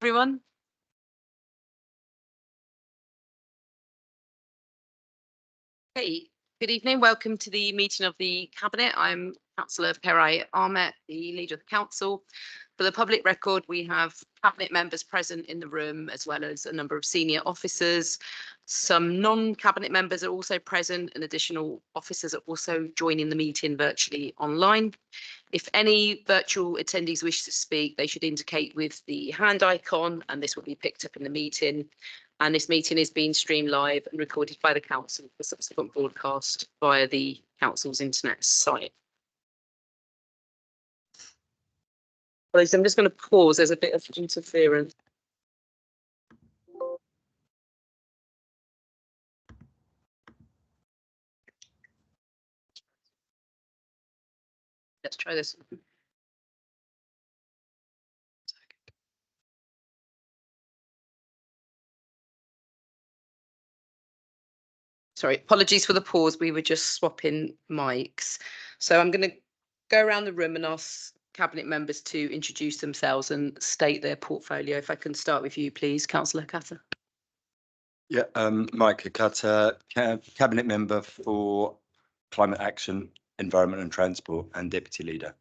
Everyone. Hey, good evening. Welcome to the meeting of the Cabinet. I'm Councillor Perai Ahmet, the Leader of the Council. For the public record, we have Cabinet members present in the room, as well as a number of senior officers. Some non-Cabinet members are also present, and additional officers are also joining the meeting virtually online. If any virtual attendees wish to speak, they should indicate with the hand icon, and this will be picked up in the meeting. And this meeting is being streamed live and recorded by the council for subsequent broadcast via the council's internet site. I'm just going to pause. There's a bit of interference. Let's try this. Sorry, apologies for the pause. We were just swapping mics. So I'm going to go around the room and ask Cabinet members to introduce themselves and state their portfolio. If I can start with you, please, Councillor Katter. Yeah, Mike Katter, Cabinet member for Climate Action, Environment and Transport, and Deputy Leader.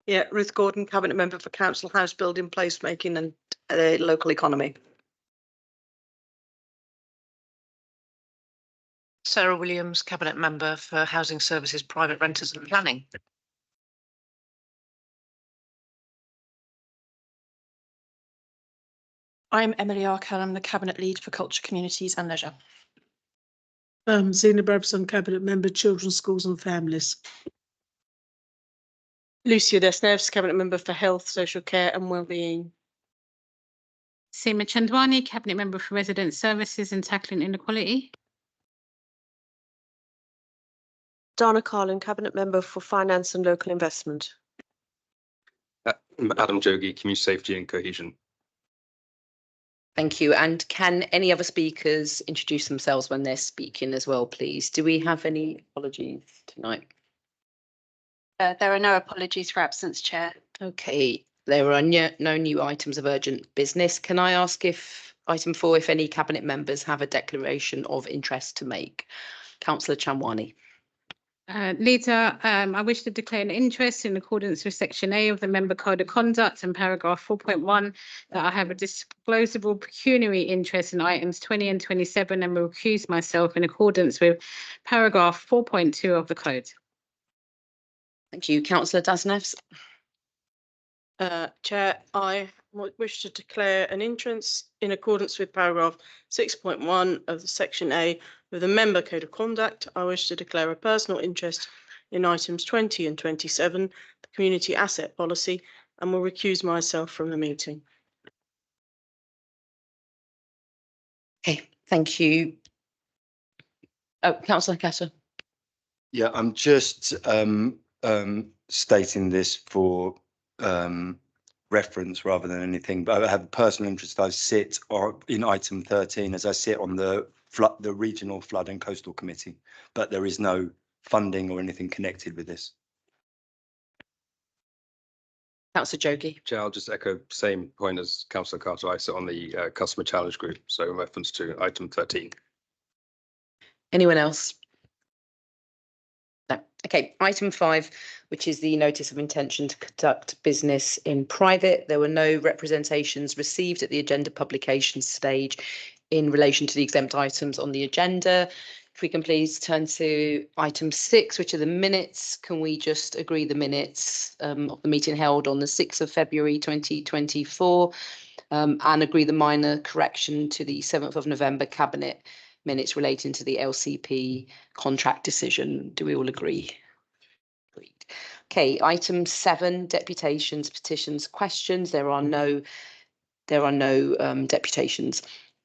Yeah, Ruth Gordon, Cabinet member for Council House Building, Placemaking and Local Economy. Sarah Williams, Cabinet member for Housing Services, Private Renters and Planning. I'm Emily Arkell. I'm the Cabinet Lead for Culture, Communities and Leisure. Zena Brabson, Cabinet member, Children, Schools and Families. Lucia Desneves, Cabinet member for Health, Social Care and Wellbeing. Seema Chandwani, Cabinet member for Resident Services and Tackling Inequality. Donna Carlin, Cabinet member for Finance and Local Investment. Adam Jogi, Community Safety and Cohesion. Thank you. And can any other speakers introduce themselves when they're speaking as well, please? Do we have any apologies tonight? There are no apologies for absence, Chair. Okay, there are no new items of urgent business. Can I ask if item 4, if any Cabinet members have a declaration of interest to make? Councillor Chandwani. Leader, I wish to declare an interest in accordance with Section A of the Member Code of Conduct and paragraph 4.1 that I have a disclosable pecuniary interest in items 20 and 27 and will recuse myself in accordance with paragraph 4.2 of the Code. Thank you. Councillor Desneves. Chair, I wish to declare an interest in accordance with paragraph 6.1 of the Section A of the Member Code of Conduct. I wish to declare a personal interest in items 20 and 27, the Community Asset Policy, and will recuse myself from the meeting. Okay, thank you. Oh, Councillor Katter. Yeah, I'm just stating this for reference rather than anything, but I have a personal interest. I sit in item 13 as I sit on the Regional Flood and Coastal Committee, but there is no funding or anything connected with this. Councillor Jogi. Chair, I'll just echo the same point as Councillor Carter. I sit on the Customer Challenge Group, so in reference to item 13. Anyone else? No. Okay, item 5, which is the notice of intention to conduct business in private. There were no representations received at the agenda publication stage in relation to the exempt items on the agenda. If we can please turn to item 6, which are the minutes. Can we just agree the minutes of the meeting held on the 6th of February 2024 and agree the minor correction to the 7th of November Cabinet minutes relating to the LCP contract decision? Do we all agree? Agreed. Okay, item 7, deputations, petitions, questions. There are no deputations.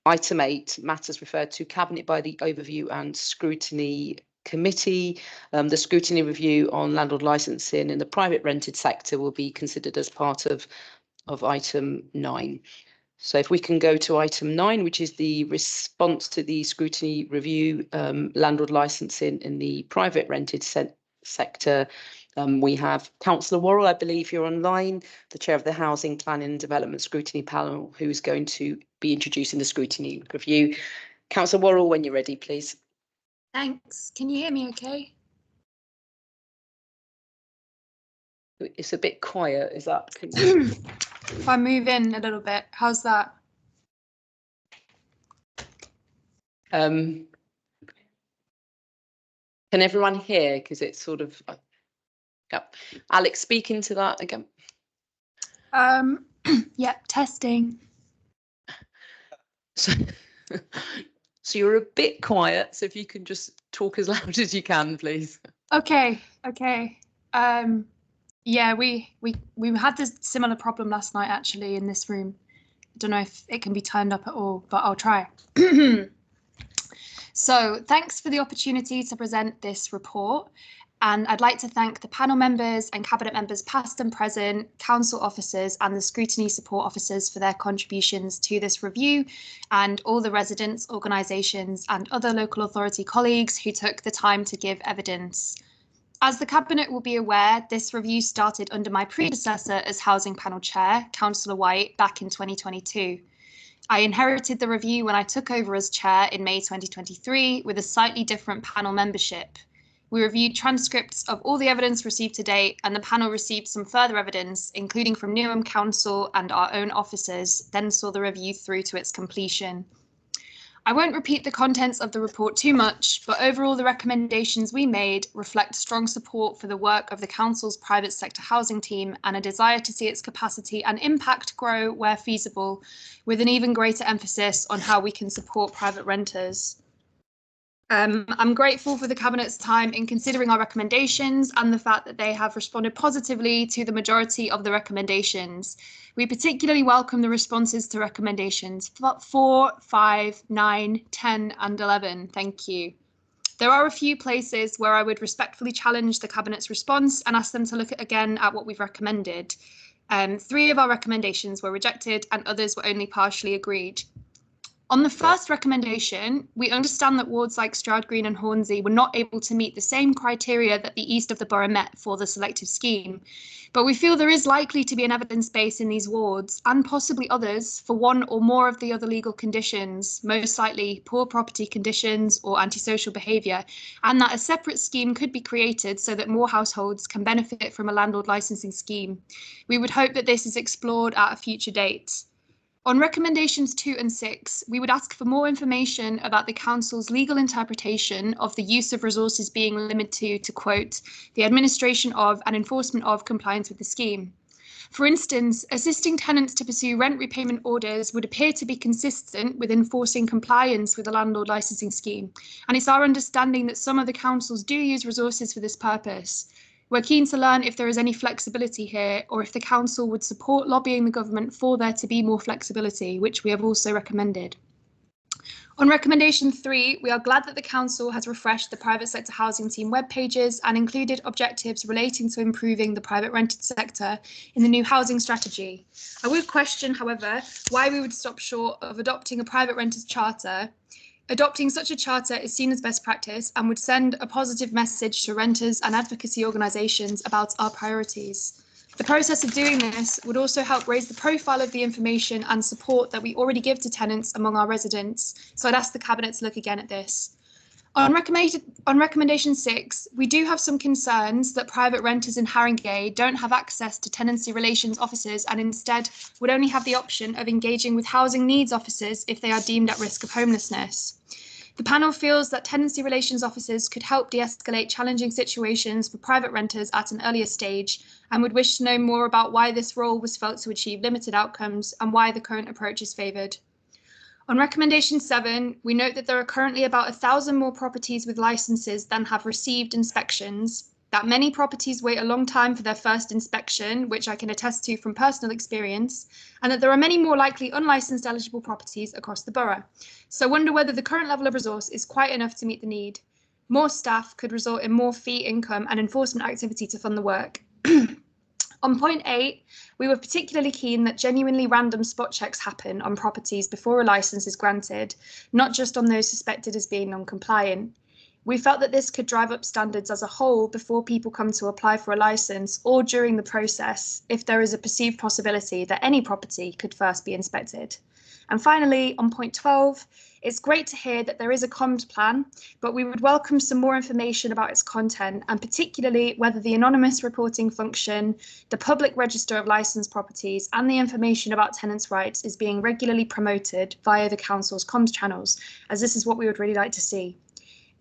Item 8, matters referred to Cabinet by the Overview and Scrutiny Committee. The scrutiny review on landlord licensing in the private rented sector will be considered as part of item 9. So if we can go to item 9, which is the response to the scrutiny review, landlord licensing in the private rented sector. We have Councillor Worrell, I believe you're online, the chair of the Housing Planning and Development Scrutiny Panel, who's going to be introducing the scrutiny review. Councillor Worrell, when you're ready, please. Thanks. Can you hear me okay? It's a bit quiet, is that? If I move in a little bit, how's that? Can everyone hear? Because it's sort of, yeah. Alex, speak into that again. Yeah, testing. So, so you're a bit quiet. So if you can just talk as loud as you can, please. Okay. Yeah, we had this similar problem last night actually in this room. I don't know if it can be turned up at all, but I'll try. So thanks for the opportunity to present this report. And I'd like to thank the panel members and cabinet members past and present, council officers and the scrutiny support officers for their contributions to this review, and all the residents, organisations and other local authority colleagues who took the time to give evidence. As the Cabinet will be aware, this review started under my predecessor as Housing Panel Chair, Councillor White, back in 2022. I inherited the review when I took over as Chair in May 2023 with a slightly different panel membership. We reviewed transcripts of all the evidence received to date, and the panel received some further evidence, including from Newham Council and our own officers, then saw the review through to its completion. I won't repeat the contents of the report too much, but overall the recommendations we made reflect strong support for the work of the Council's private sector housing team and a desire to see its capacity and impact grow where feasible, with an even greater emphasis on how we can support private renters. I'm grateful for the Cabinet's time in considering our recommendations and the fact that they have responded positively to the majority of the recommendations. We particularly welcome the responses to recommendations 4, 5, 9, 10 and 11. Thank you. There are a few places where I would respectfully challenge the Cabinet's response and ask them to look again at what we've recommended. 3 of our recommendations were rejected and others were only partially agreed. On the first recommendation, we understand that wards like Stroud Green and Hornsey were not able to meet the same criteria that the east of the borough met for the selective scheme, but we feel there is likely to be an evidence base in these wards and possibly others for one or more of the other legal conditions, most likely poor property conditions or antisocial behaviour, and that a separate scheme could be created so that more households can benefit from a landlord licensing scheme. We would hope that this is explored at a future date. On recommendations 2 and 6, we would ask for more information about the Council's legal interpretation of the use of resources being limited to, quote, the administration of and enforcement of compliance with the scheme. For instance, assisting tenants to pursue rent repayment orders would appear to be consistent with enforcing compliance with the landlord licensing scheme, and it's our understanding that some of the councils do use resources for this purpose. We're keen to learn if there is any flexibility here, or if the council would support lobbying the government for there to be more flexibility, which we have also recommended. On recommendation 3, we are glad that the council has refreshed the private sector housing team web pages and included objectives relating to improving the private rented sector in the new housing strategy. I would question, however, why we would stop short of adopting a private renters charter. Adopting such a charter is seen as best practice and would send a positive message to renters and advocacy organisations about our priorities. The process of doing this would also help raise the profile of the information and support that we already give to tenants among our residents, so I'd ask the Cabinet to look again at this. On recommendation 6, we do have some concerns that private renters in Haringey don't have access to tenancy relations officers and instead would only have the option of engaging with housing needs officers if they are deemed at risk of homelessness. The panel feels that tenancy relations officers could help de-escalate challenging situations for private renters at an earlier stage and would wish to know more about why this role was felt to achieve limited outcomes and why the current approach is favoured. On recommendation 7, we note that there are currently about 1,000 more properties with licences than have received inspections, that many properties wait a long time for their first inspection, which I can attest to from personal experience, and that there are many more likely unlicensed eligible properties across the borough. So I wonder whether the current level of resource is quite enough to meet the need. More staff could result in more fee income and enforcement activity to fund the work. On point 8, we were particularly keen that genuinely random spot checks happen on properties before a licence is granted, not just on those suspected as being non-compliant. We felt that this could drive up standards as a whole before people come to apply for a licence or during the process if there is a perceived possibility that any property could first be inspected. And finally, on point 12, it's great to hear that there is a comms plan, but we would welcome some more information about its content and particularly whether the anonymous reporting function, the public register of licensed properties and the information about tenants' rights is being regularly promoted via the council's comms channels, as this is what we would really like to see.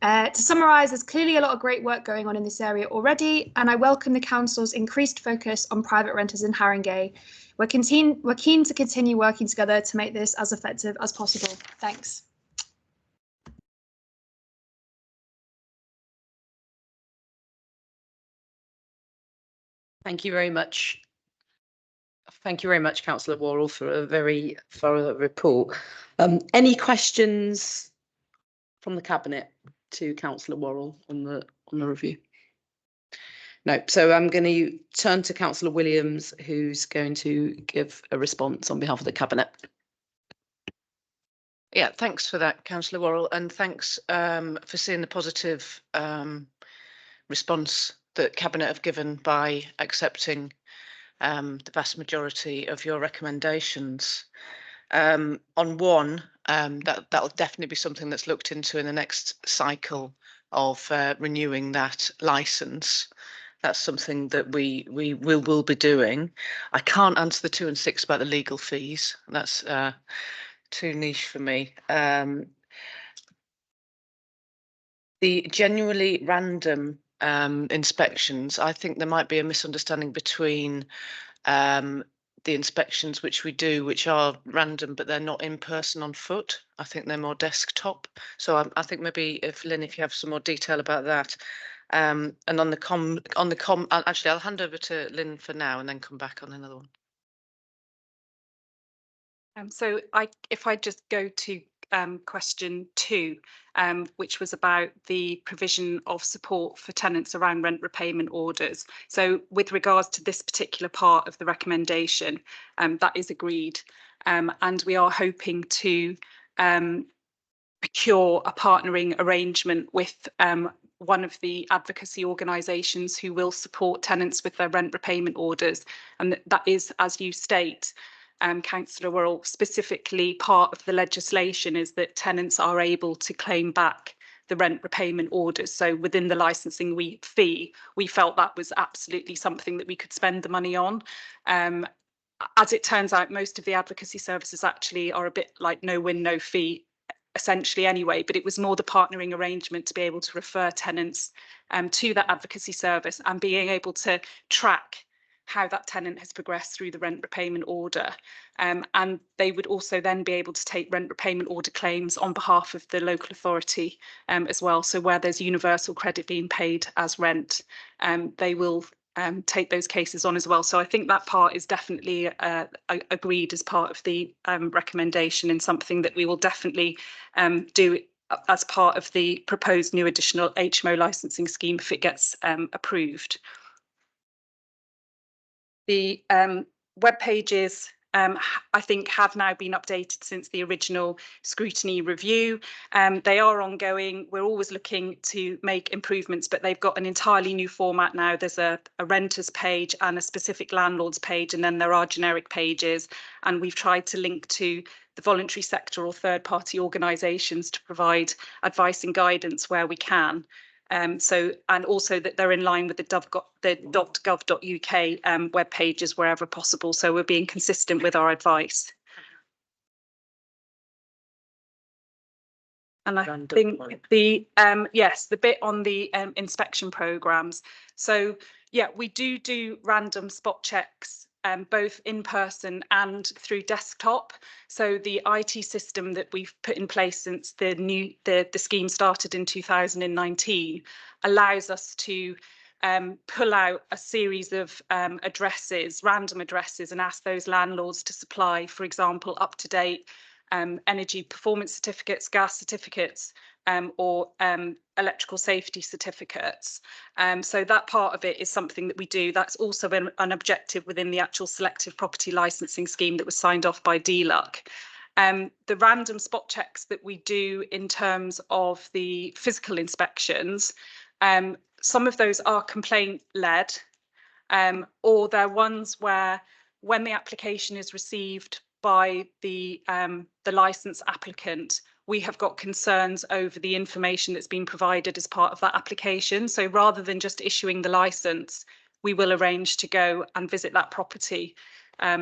To summarise, there's clearly a lot of great work going on in this area already, and I welcome the council's increased focus on private renters in Haringey. We're keen to continue working together to make this as effective as possible. Thanks. Thank you very much. Thank you very much, Councillor Worrell, for a very thorough report. Any questions from the Cabinet to Councillor Worrell on the review? No, so I'm going to turn to Councillor Williams, who's going to give a response on behalf of the Cabinet. Yeah, thanks for that, Councillor Worrell, and thanks for seeing the positive response that Cabinet have given by accepting the vast majority of your recommendations. On one, that'll definitely be something that's looked into in the next cycle of renewing that licence. That's something that we will be doing. I can't answer the 2 and 6 about the legal fees. That's too niche for me. The genuinely random inspections, I think there might be a misunderstanding between the inspections which we do, which are random, but they're not in person on foot. I think they're more desktop. So I think maybe if Lynn, if you have some more detail about that. And on the actually, I'll hand over to Lynn for now and then come back on another one. So if I just go to question 2, which was about the provision of support for tenants around rent repayment orders. So with regards to this particular part of the recommendation, that is agreed, and we are hoping to procure a partnering arrangement with one of the advocacy organisations who will support tenants with their rent repayment orders, and that is, as you state, Councillor Worrell, specifically part of the legislation is that tenants are able to claim back the rent repayment orders. So within the licensing fee, we felt that was absolutely something that we could spend the money on. As it turns out, most of the advocacy services actually are a bit like no win, no fee, essentially anyway, but it was more the partnering arrangement to be able to refer tenants to that advocacy service and being able to track how that tenant has progressed through the rent repayment order. And they would also then be able to take rent repayment order claims on behalf of the local authority as well. So where there's universal credit being paid as rent, they will take those cases on as well. So I think that part is definitely agreed as part of the recommendation, and something that we will definitely do as part of the proposed new additional HMO licensing scheme if it gets approved. The web pages, I think, have now been updated since the original scrutiny review. They are ongoing. We're always looking to make improvements, but they've got an entirely new format now. There's a renters page and a specific landlords page, and then there are generic pages. And we've tried to link to the voluntary sector or third-party organisations to provide advice and guidance where we can. And also that they're in line with the .gov.uk web pages wherever possible. So we're being consistent with our advice. And I think the the bit on the inspection programmes. So yeah, we do random spot checks, both in person and through desktop. So the IT system that we've put in place since the scheme started in 2019 allows us to pull out a series of addresses, random addresses, and ask those landlords to supply, for example, up-to-date energy performance certificates, gas certificates, or electrical safety certificates. So that part of it is something that we do. That's also an objective within the actual selective property licensing scheme that was signed off by DLUC. The random spot checks that we do in terms of the physical inspections, some of those are complaint led, or they're ones where when the application is received by the licence applicant, we have got concerns over the information that's been provided as part of that application. So rather than just issuing the licence, we will arrange to go and visit that property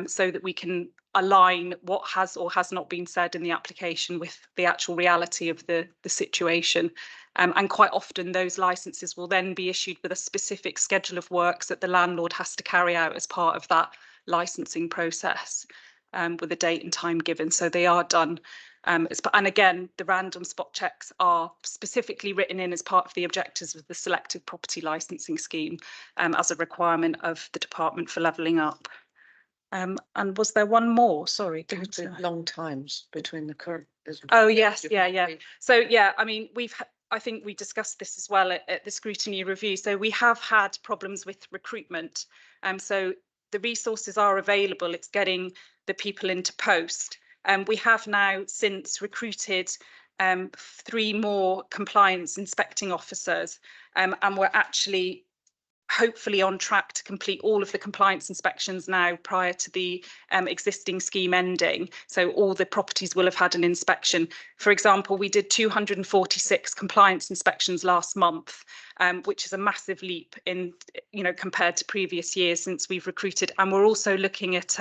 so that we can align what has or has not been said in the application with the actual reality of the situation. And quite often those licences will then be issued with a specific schedule of works that the landlord has to carry out as part of that licensing process, with a date and time given. So they are done. And again, the random spot checks are specifically written in as part of the objectives of the selective property licensing scheme, as a requirement of the Department for Levelling Up. And was there one more? Sorry. There have been long times between the current. Oh, yes. Yeah. So, yeah, I mean, I think we discussed this as well at the scrutiny review. So we have had problems with recruitment. So the resources are available. It's getting the people into post. We have now since recruited 3 more compliance inspecting officers, and we're actually hopefully on track to complete all of the compliance inspections now prior to the existing scheme ending. So all the properties will have had an inspection. For example, we did 246 compliance inspections last month, which is a massive leap in, compared to previous years since we've recruited. And we're also looking at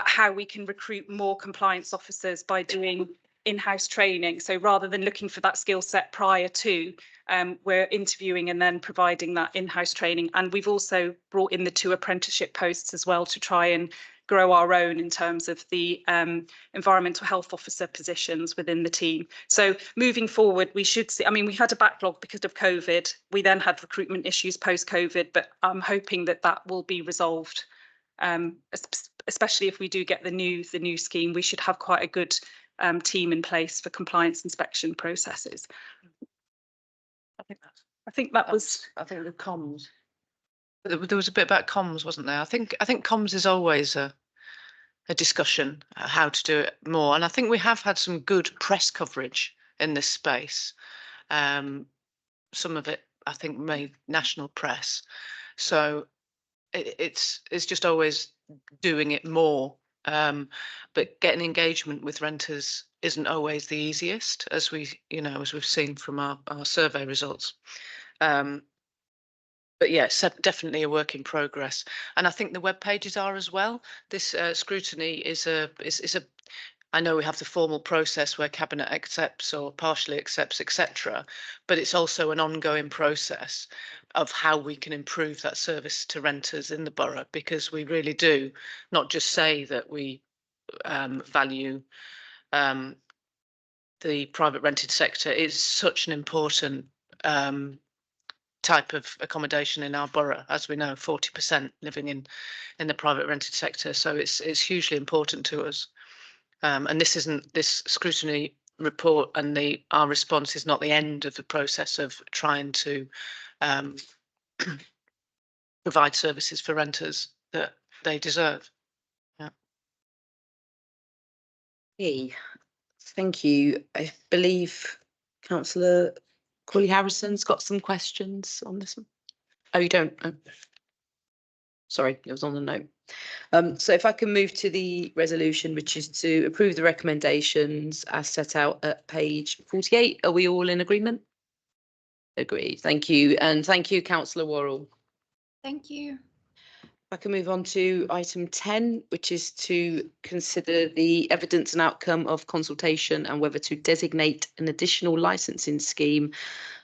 how we can recruit more compliance officers by doing in-house training. So rather than looking for that skill set prior to, we're interviewing and then providing that in-house training. And we've also brought in the 2 apprenticeship posts as well to try and grow our own in terms of the environmental health officer positions within the team. So moving forward, we should see, I mean, we had a backlog because of COVID. We then had recruitment issues post-COVID, but I'm hoping that that will be resolved. Especially if we do get the new scheme, we should have quite a good team in place for compliance inspection processes. I think that was. I think the comms. There was a bit about comms, wasn't there? I think comms is always a discussion how to do it more, and I think we have had some good press coverage in this space. Some of it, I think, made national press. So it's just always doing it more. But getting engagement with renters isn't always the easiest, as we've seen from our survey results. But yeah, it's definitely a work in progress, and I think the web pages are as well. This scrutiny is a. I know we have the formal process where Cabinet accepts or partially accepts, etc. But it's also an ongoing process of how we can improve that service to renters in the borough, because we really do not just say that we value the private rented sector. It's such an important type of accommodation in our borough, as we know, 40% living in the private rented sector. So it's hugely important to us. And this scrutiny report and our response is not the end of the process of trying to provide services for renters that they deserve. Yeah. Hey, thank you. I believe Councillor Crawley Harrison's got some questions on this one. Oh, you don't? Oh. Sorry, it was on the note. So if I can move to the resolution, which is to approve the recommendations as set out at page 48. Are we all in agreement? Agreed. Thank you. And thank you, Councillor Worrell. Thank you. I can move on to item 10, which is to consider the evidence and outcome of consultation and whether to designate an additional licensing scheme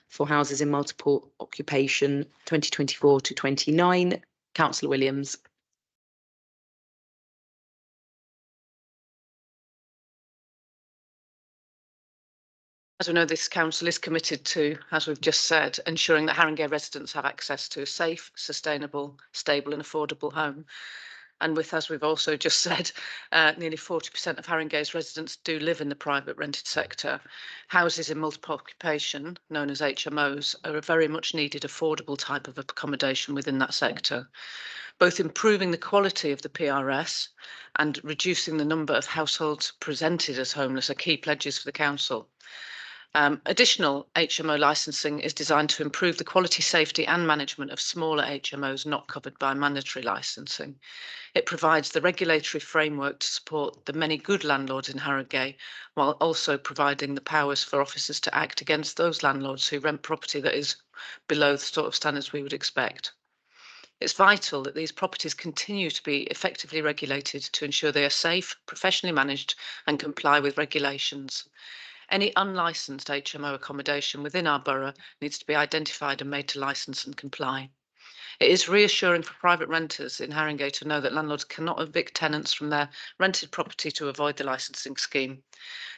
for houses in multiple occupation 2024 to 29. Councillor Williams. As we know, this council is committed to, as we've just said, ensuring that Haringey residents have access to a safe, sustainable, stable and affordable home. And with, as we've also just said, nearly 40% of Haringey's residents do live in the private rented sector. Houses in multiple occupation, known as HMOs, are a very much needed affordable type of accommodation within that sector. Both improving the quality of the PRS and reducing the number of households presented as homeless are key pledges for the council. Additional HMO licensing is designed to improve the quality, safety and management of smaller HMOs not covered by mandatory licensing. It provides the regulatory framework to support the many good landlords in Harrogate, while also providing the powers for officers to act against those landlords who rent property that is below the sort of standards we would expect. It's vital that these properties continue to be effectively regulated to ensure they are safe, professionally managed and comply with regulations. Any unlicensed HMO accommodation within our borough needs to be identified and made to licence and comply. It is reassuring for private renters in Haringey to know that landlords cannot evict tenants from their rented property to avoid the licensing scheme.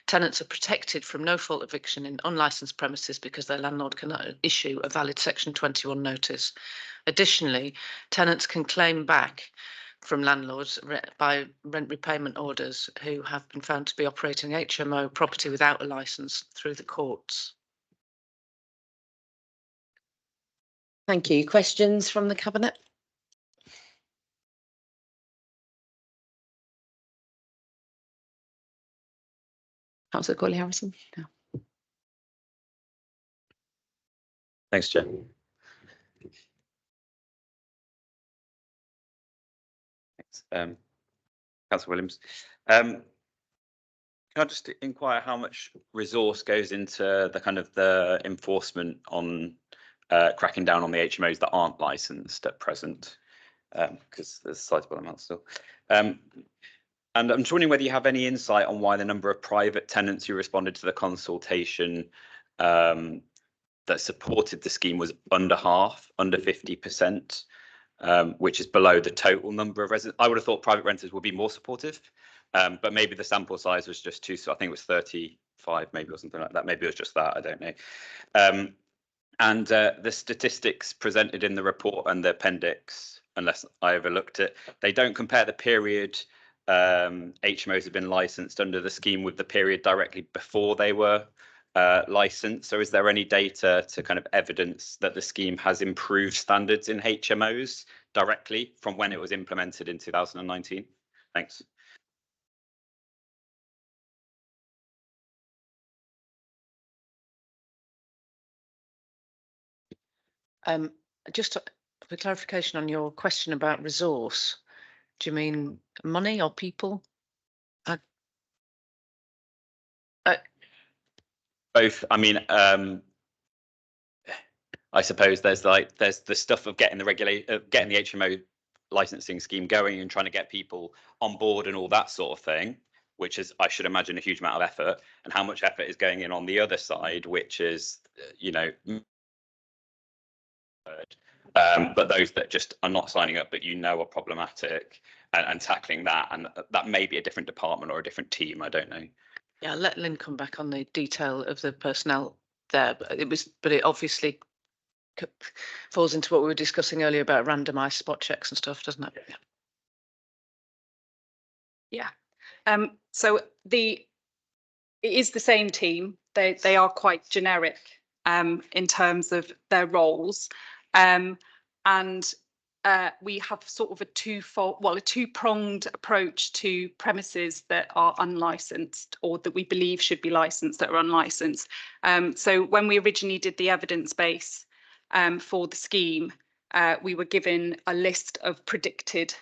Tenants are protected from no-fault eviction in unlicensed premises because their landlord cannot issue a valid Section 21 notice. Additionally, tenants can claim back from landlords by rent repayment orders who have been found to be operating HMO property without a licence through the courts. Thank you. Questions from the Cabinet? Councillor Corley Harrison. No. Thanks, Chair. Thanks. Councillor Williams. Can I just inquire how much resource goes into the kind of the enforcement on cracking down on the HMOs that aren't licensed at present? Because there's a sizable amount still. And I'm just wondering whether you have any insight on why the number of private tenants who responded to the consultation that supported the scheme was under half, under 50%, which is below the total number of residents. I would have thought private renters would be more supportive, but maybe the sample size was just too, so I think it was 35 maybe or something like that. Maybe it was just that, I don't know. And the statistics presented in the report and the appendix, unless I overlooked it, they don't compare the period HMOs have been licensed under the scheme with the period directly before they were licensed. So is there any data to kind of evidence that the scheme has improved standards in HMOs directly from when it was implemented in 2019? Thanks. Just for clarification on your question about resource, do you mean money or people? Both. I mean, I suppose there's the stuff of getting the getting the HMO licensing scheme going and trying to get people on board and all that sort of thing, which is, I should imagine, a huge amount of effort, and how much effort is going in on the other side, which is, you know, but those that just are not signing up, but you know are problematic, and tackling that, and that may be a different department or a different team. I don't know. Yeah, I'll let Lynn come back on the detail of the personnel there, but it obviously falls into what we were discussing earlier about randomised spot checks and stuff, doesn't it? Yeah. So it is the same team. They are quite generic in terms of their roles, and we have sort of a two-pronged approach to premises that are unlicensed or that we believe should be licensed that are unlicensed. So when we originally did the evidence base for the scheme, we were given a list of predicted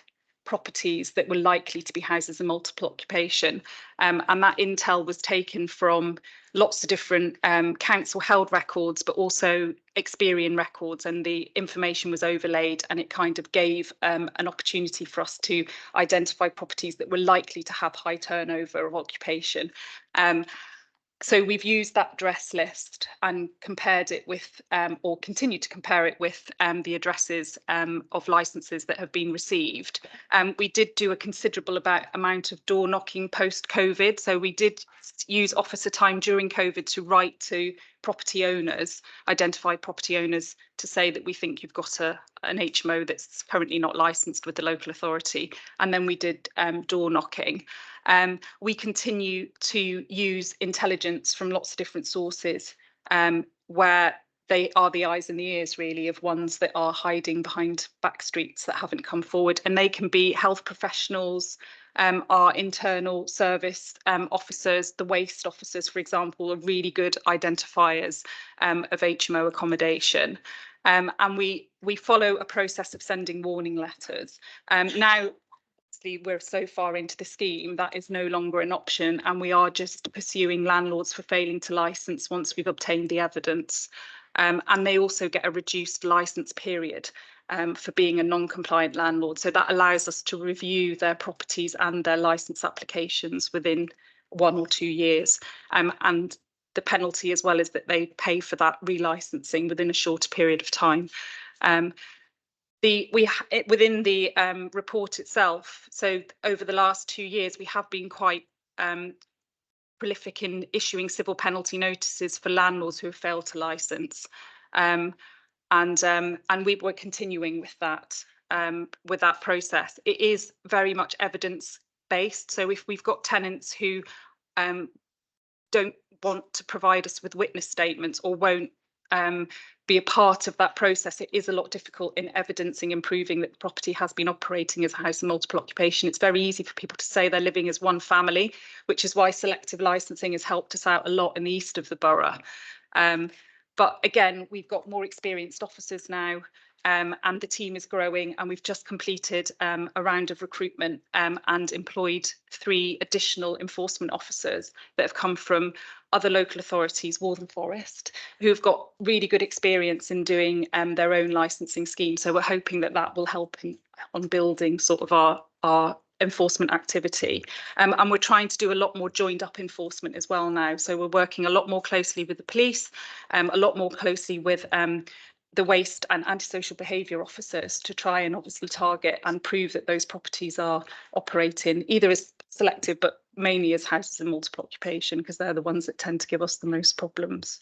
properties that were likely to be houses of multiple occupation, and that intel was taken from lots of different council held records, but also Experian records, and the information was overlaid, and it kind of gave an opportunity for us to identify properties that were likely to have high turnover of occupation. So we've used that address list and compared it with, or continued to compare it with the addresses of licenses that have been received. We did do a considerable amount of door knocking post-COVID. So we did use officer time during COVID to write to property owners, identified property owners, to say that we think you've got an HMO that's currently not licensed with the local authority. And then we did door knocking. We continue to use intelligence from lots of different sources where they are the eyes and the ears, really, of ones that are hiding behind back streets that haven't come forward. And they can be health professionals, our internal service officers, the waste officers, for example, are really good identifiers of HMO accommodation. And we follow a process of sending warning letters. Now, we're so far into the scheme that is no longer an option, and we are just pursuing landlords for failing to license once we've obtained the evidence. And they also get a reduced licence period for being a non-compliant landlord. So that allows us to review their properties and their licence applications within 1 or 2 years. And the penalty as well is that they pay for that relicensing within a shorter period of time. Within the report itself, so over the last 2 years, we have been quite prolific in issuing civil penalty notices for landlords who have failed to license, and we're continuing with that process. It is very much evidence based. So if we've got tenants who don't want to provide us with witness statements or won't be a part of that process, it is a lot difficult in evidencing and proving that the property has been operating as a house of multiple occupation. It's very easy for people to say they're living as one family, which is why selective licensing has helped us out a lot in the east of the borough. But again, we've got more experienced officers now, and the team is growing, and we've just completed a round of recruitment and employed 3 additional enforcement officers that have come from other local authorities, Waltham Forest, who have got really good experience in doing their own licensing scheme. So we're hoping that that will help on building sort of our enforcement activity. And we're trying to do a lot more joined up enforcement as well now. So we're working a lot more closely with the police, a lot more closely with the waste and antisocial behaviour officers to try and obviously target and prove that those properties are operating either as selective but mainly as houses of multiple occupation, because they're the ones that tend to give us the most problems.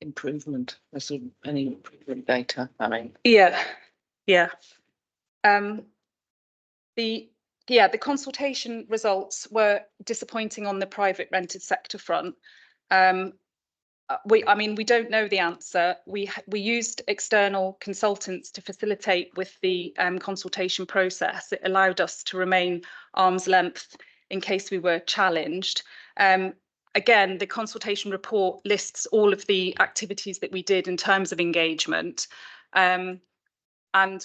Improvement, is there any improvement data? I mean, yeah. The consultation results were disappointing on the private rented sector front. We don't know the answer. We used external consultants to facilitate with the consultation process. It allowed us to remain arm's length in case we were challenged. Again, the consultation report lists all of the activities that we did in terms of engagement. And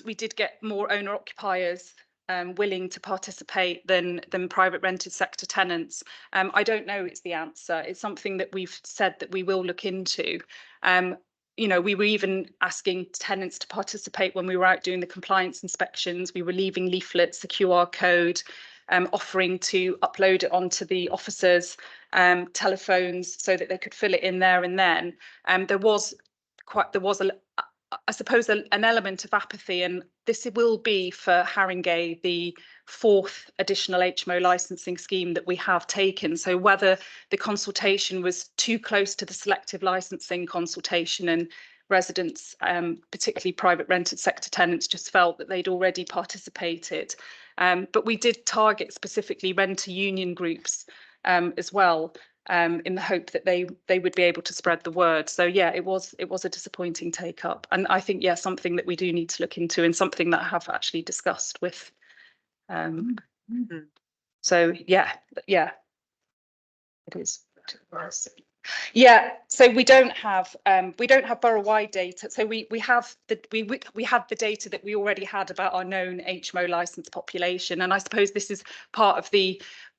we did get more owner occupiers willing to participate than private rented sector tenants. I don't know it's the answer. It's something that we've said that we will look into. We were even asking tenants to participate when we were out doing the compliance inspections. We were leaving leaflets, a QR code, offering to upload it onto the officers' telephones so that they could fill it in there and then. There was I suppose an element of apathy, and this will be for Haringey the 4th additional HMO licensing scheme that we have taken. So whether the consultation was too close to the selective licensing consultation and residents, particularly private rented sector tenants, just felt that they'd already participated. But we did target specifically renter union groups as well, in the hope that they would be able to spread the word. So yeah, it was a disappointing take up, and I think something that we do need to look into, and something that I have actually discussed with. So yeah, it is. Yeah, so we don't have borough-wide data. So we had the data that we already had about our known HMO licensed population, and I suppose this is part of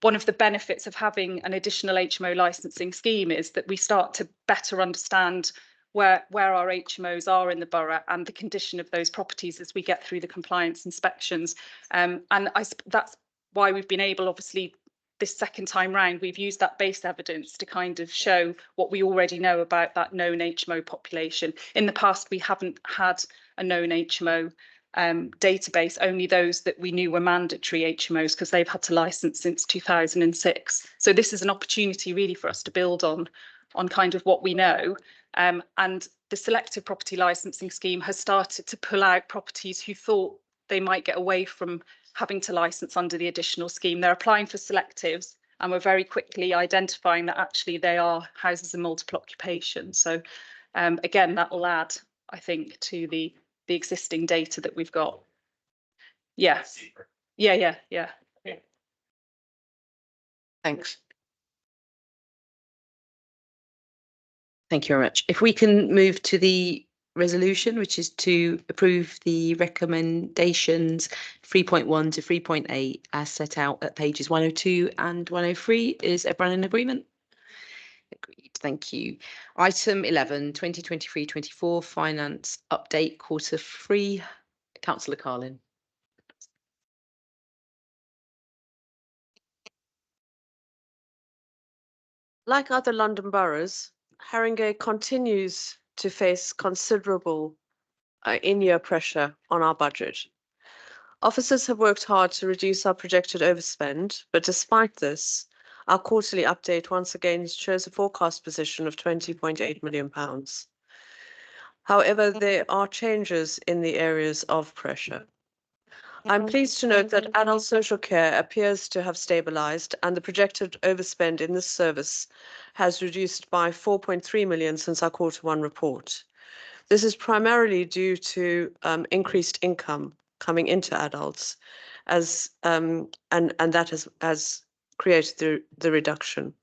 one of the benefits of having an additional HMO licensing scheme, is that we start to better understand where our HMOs are in the borough and the condition of those properties as we get through the compliance inspections. And that's why we've been able, obviously, this second time round, we've used that base evidence to kind of show what we already know about that known HMO population. In the past, we haven't had a known HMO database, only those that we knew were mandatory HMOs, because they've had to license since 2006. So this is an opportunity really for us to build on kind of what we know. And the selective property licensing scheme has started to pull out properties who thought they might get away from having to license under the additional scheme. They're applying for selectives, and we're very quickly identifying that actually they are houses of multiple occupation. So again, that will add, I think, to the existing data that we've got. Yes. Yeah. Thanks. Thank you very much. If we can move to the resolution, which is to approve the recommendations 3.1 to 3.8 as set out at pages 102 and 103. Is everyone in agreement? Agreed. Thank you. Item 11, 2023-24 finance update quarter 3. Councillor Carlin. Like other London boroughs, Haringey continues to face considerable in-year pressure on our budget. Officers have worked hard to reduce our projected overspend, but despite this, our quarterly update once again shows a forecast position of £20.8 million. However, there are changes in the areas of pressure. I'm pleased to note that adult social care appears to have stabilised, and the projected overspend in this service has reduced by 4.3 million since our Q1 report. This is primarily due to increased income coming into adults, and that has created the reduction.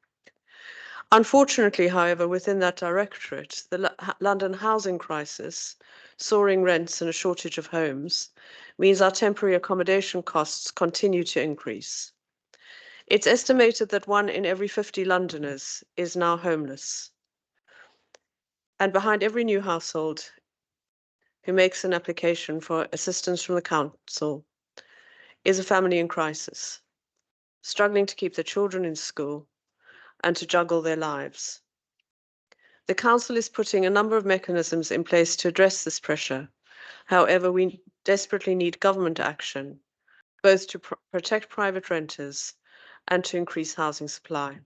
Unfortunately, however, within that directorate, the London housing crisis, soaring rents and a shortage of homes means our temporary accommodation costs continue to increase. It's estimated that 1 in every 50 Londoners is now homeless. And behind every new household who makes an application for assistance from the council is a family in crisis, struggling to keep their children in school and to juggle their lives. The council is putting a number of mechanisms in place to address this pressure. However, we desperately need government action, both to protect private renters and to increase housing supply.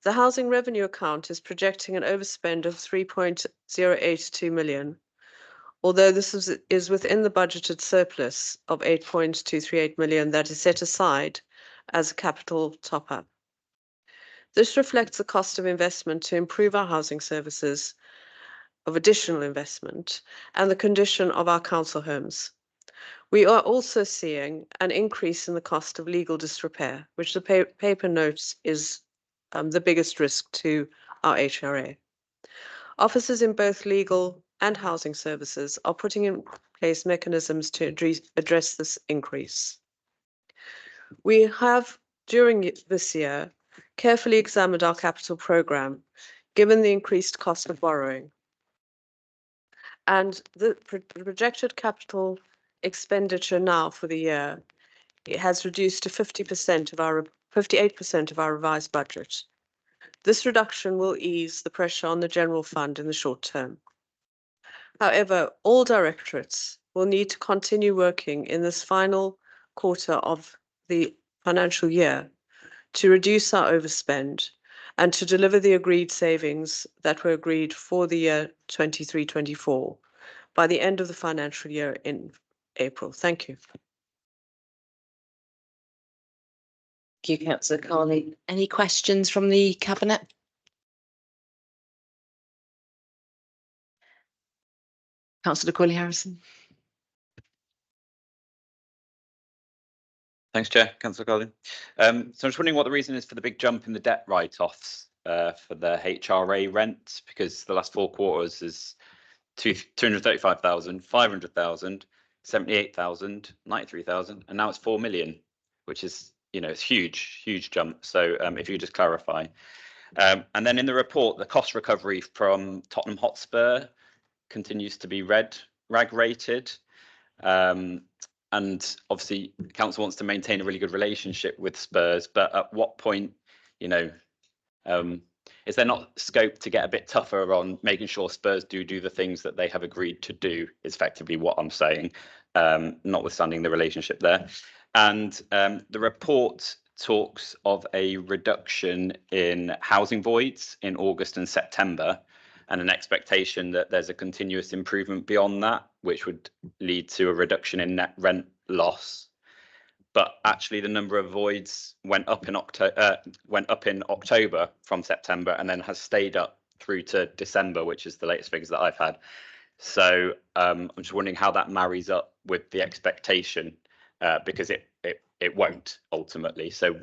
The housing revenue account is projecting an overspend of 3.082 million, although this is within the budgeted surplus of 8.238 million that is set aside as a capital top-up. This reflects the cost of investment to improve our housing services, of additional investment, and the condition of our council homes. We are also seeing an increase in the cost of legal disrepair, which the paper notes is the biggest risk to our HRA. Officers in both legal and housing services are putting in place mechanisms to address this increase. We have, during this year, carefully examined our capital programme, given the increased cost of borrowing. And the projected capital expenditure now for the year, it has reduced to 58% of our revised budget. This reduction will ease the pressure on the general fund in the short term. However, all directorates will need to continue working in this final quarter of the financial year to reduce our overspend and to deliver the agreed savings that were agreed for the year 23-24 by the end of the financial year in April. Thank you. Thank you, Councillor Carney. Any questions from the Cabinet? Councillor Corley-Harrison. Thanks, Chair. Councillor Carlin. So I'm just wondering what the reason is for the big jump in the debt write-offs for the HRA rent, because the last 4 quarters is 235,000, 500,000, 78,000, 93,000, and now it's 4 million, which is, it's huge jump. So if you could just clarify. And then in the report, the cost recovery from Tottenham Hotspur continues to be rag rated. And obviously council wants to maintain a really good relationship with Spurs, but at what point, is there not scope to get a bit tougher on making sure Spurs do the things that they have agreed to do, is effectively what I'm saying, notwithstanding the relationship there. And the report talks of a reduction in housing voids in August and September, and an expectation that there's a continuous improvement beyond that, which would lead to a reduction in net rent loss. But actually, the number of voids went up in October from September, and then has stayed up through to December, which is the latest figures that I've had. So I'm just wondering how that marries up with the expectation, because it won't ultimately. So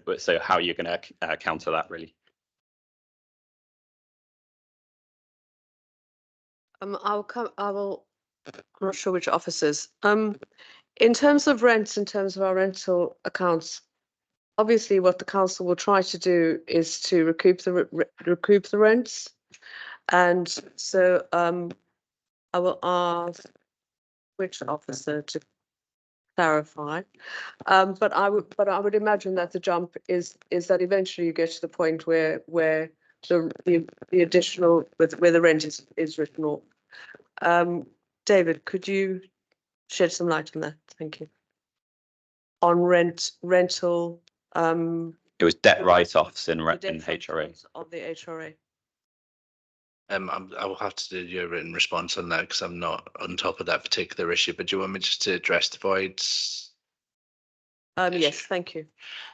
how are you going to counter that, really? I'm not sure which officers. In terms of rents, in terms of our rental accounts, obviously what the council will try to do is to recoup the rents. And so I will ask which officer to clarify. But I would imagine that the jump is that eventually you get to the point where the additional where the rent is written off. David, could you shed some light on that? Thank you. On rental. It was debt write-offs in HRA. Of the HRA. I will have to do your written response on that because I'm not on top of that particular issue. But do you want me just to address the voids? Yes, thank you.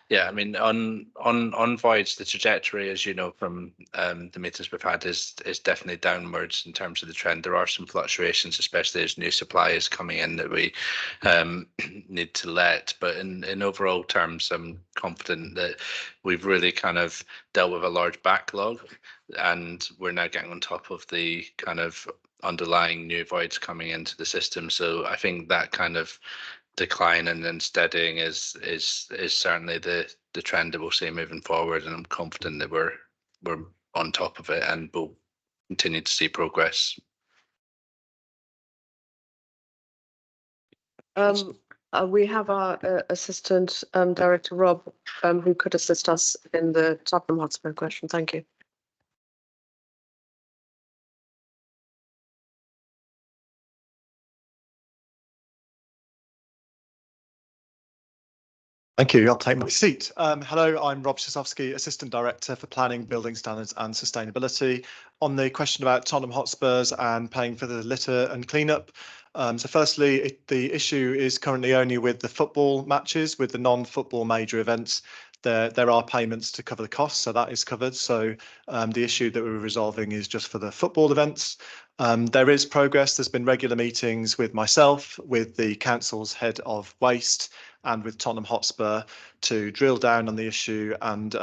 Yeah, I mean, on voids, the trajectory, as you know from the meetings we've had, is definitely downwards in terms of the trend. There are some fluctuations, especially as new supply is coming in that we need to let. But in overall terms, I'm confident that we've really kind of dealt with a large backlog, and we're now getting on top of the kind of underlying new voids coming into the system. So I think that kind of decline and then steadying is certainly the trend that we'll see moving forward, and I'm confident that we're on top of it and we'll continue to see progress. We have our Assistant Director Rob, who could assist us in the Tottenham Hotspur question. Thank you. Thank you. I'll take my seat. Hello, I'm Rob Sosowski, Assistant Director for Planning, Building Standards and Sustainability. On the question about Tottenham Hotspurs and paying for the litter and cleanup. So firstly, the issue is currently only with the football matches. With the non-football major events, there are payments to cover the costs, so that is covered. So the issue that we're resolving is just for the football events. There is progress. There's been regular meetings with myself, with the council's head of waste, and with Tottenham Hotspur to drill down on the issue and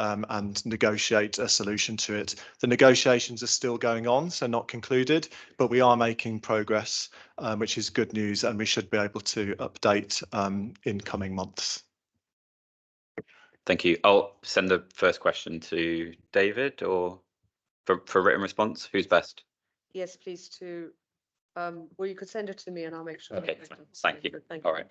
negotiate a solution to it. The negotiations are still going on, so not concluded, but we are making progress, which is good news, and we should be able to update in coming months. Thank you. I'll send the first question to David, or for written response. Who's best? Yes, please. Well, you could send it to me and I'll make sure. Okay, thank you. All right.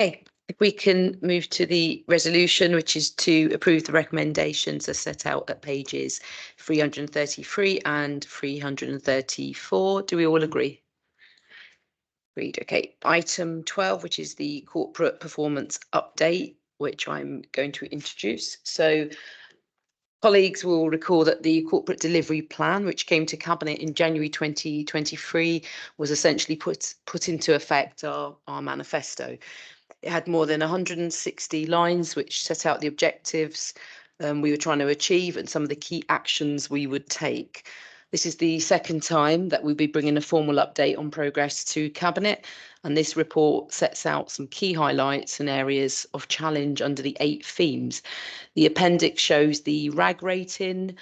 Okay, if we can move to the resolution, which is to approve the recommendations as set out at pages 333 and 334. Do we all agree? Agreed. Okay. Item 12, which is the corporate performance update, which I'm going to introduce. So colleagues will recall that the corporate delivery plan, which came to Cabinet in January 2023, was essentially put into effect our manifesto. It had more than 160 lines, which set out the objectives we were trying to achieve and some of the key actions we would take. This is the second time that we'll be bringing a formal update on progress to Cabinet, and this report sets out some key highlights and areas of challenge under the 8 themes. The appendix shows the RAG rating,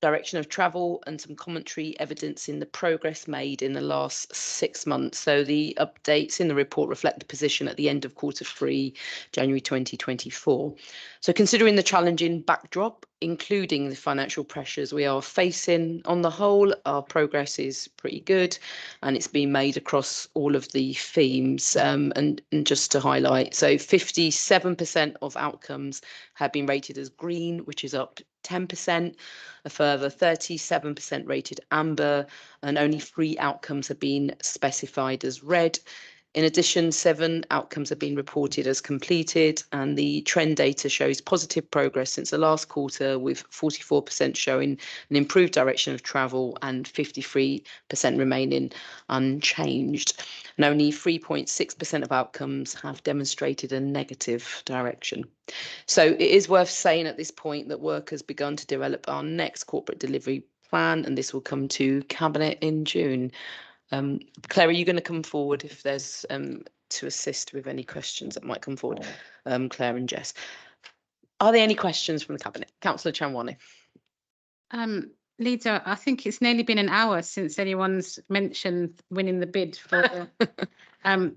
direction of travel, and some commentary evidence in the progress made in the last 6 months. So the updates in the report reflect the position at the end of Q3, January 2024. So considering the challenging backdrop, including the financial pressures we are facing, on the whole, our progress is pretty good, and it's been made across all of the themes. And just to highlight, so 57% of outcomes have been rated as green, which is up 10%, a further 37% rated amber, and only 3 outcomes have been specified as red. In addition, 7 outcomes have been reported as completed, and the trend data shows positive progress since the last quarter, with 44% showing an improved direction of travel and 53% remaining unchanged. And only 3.6% of outcomes have demonstrated a negative direction. So it is worth saying at this point that work has begun to develop our next corporate delivery plan, and this will come to Cabinet in June. Claire, are you going to come forward if there's to assist with any questions that might come forward? Claire and Jess. Are there any questions from the Cabinet? Councillor Chanwani. Leader, I think it's nearly been an hour since anyone's mentioned winning the bid for.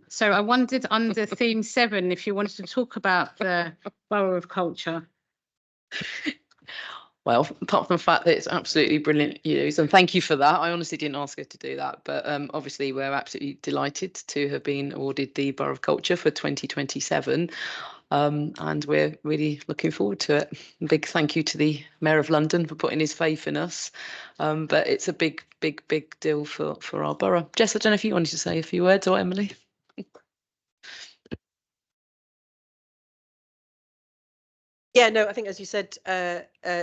So I wondered under theme 7 if you wanted to talk about the Borough of Culture. Well, apart from the fact that it's absolutely brilliant news, and thank you for that. I honestly didn't ask her to do that, but obviously we're absolutely delighted to have been awarded the Borough of Culture for 2027, and we're really looking forward to it. A big thank you to the Mayor of London for putting his faith in us, but it's a big deal for our borough. Jess, I don't know if you wanted to say a few words, or Emily. Yeah, no, I think as you said,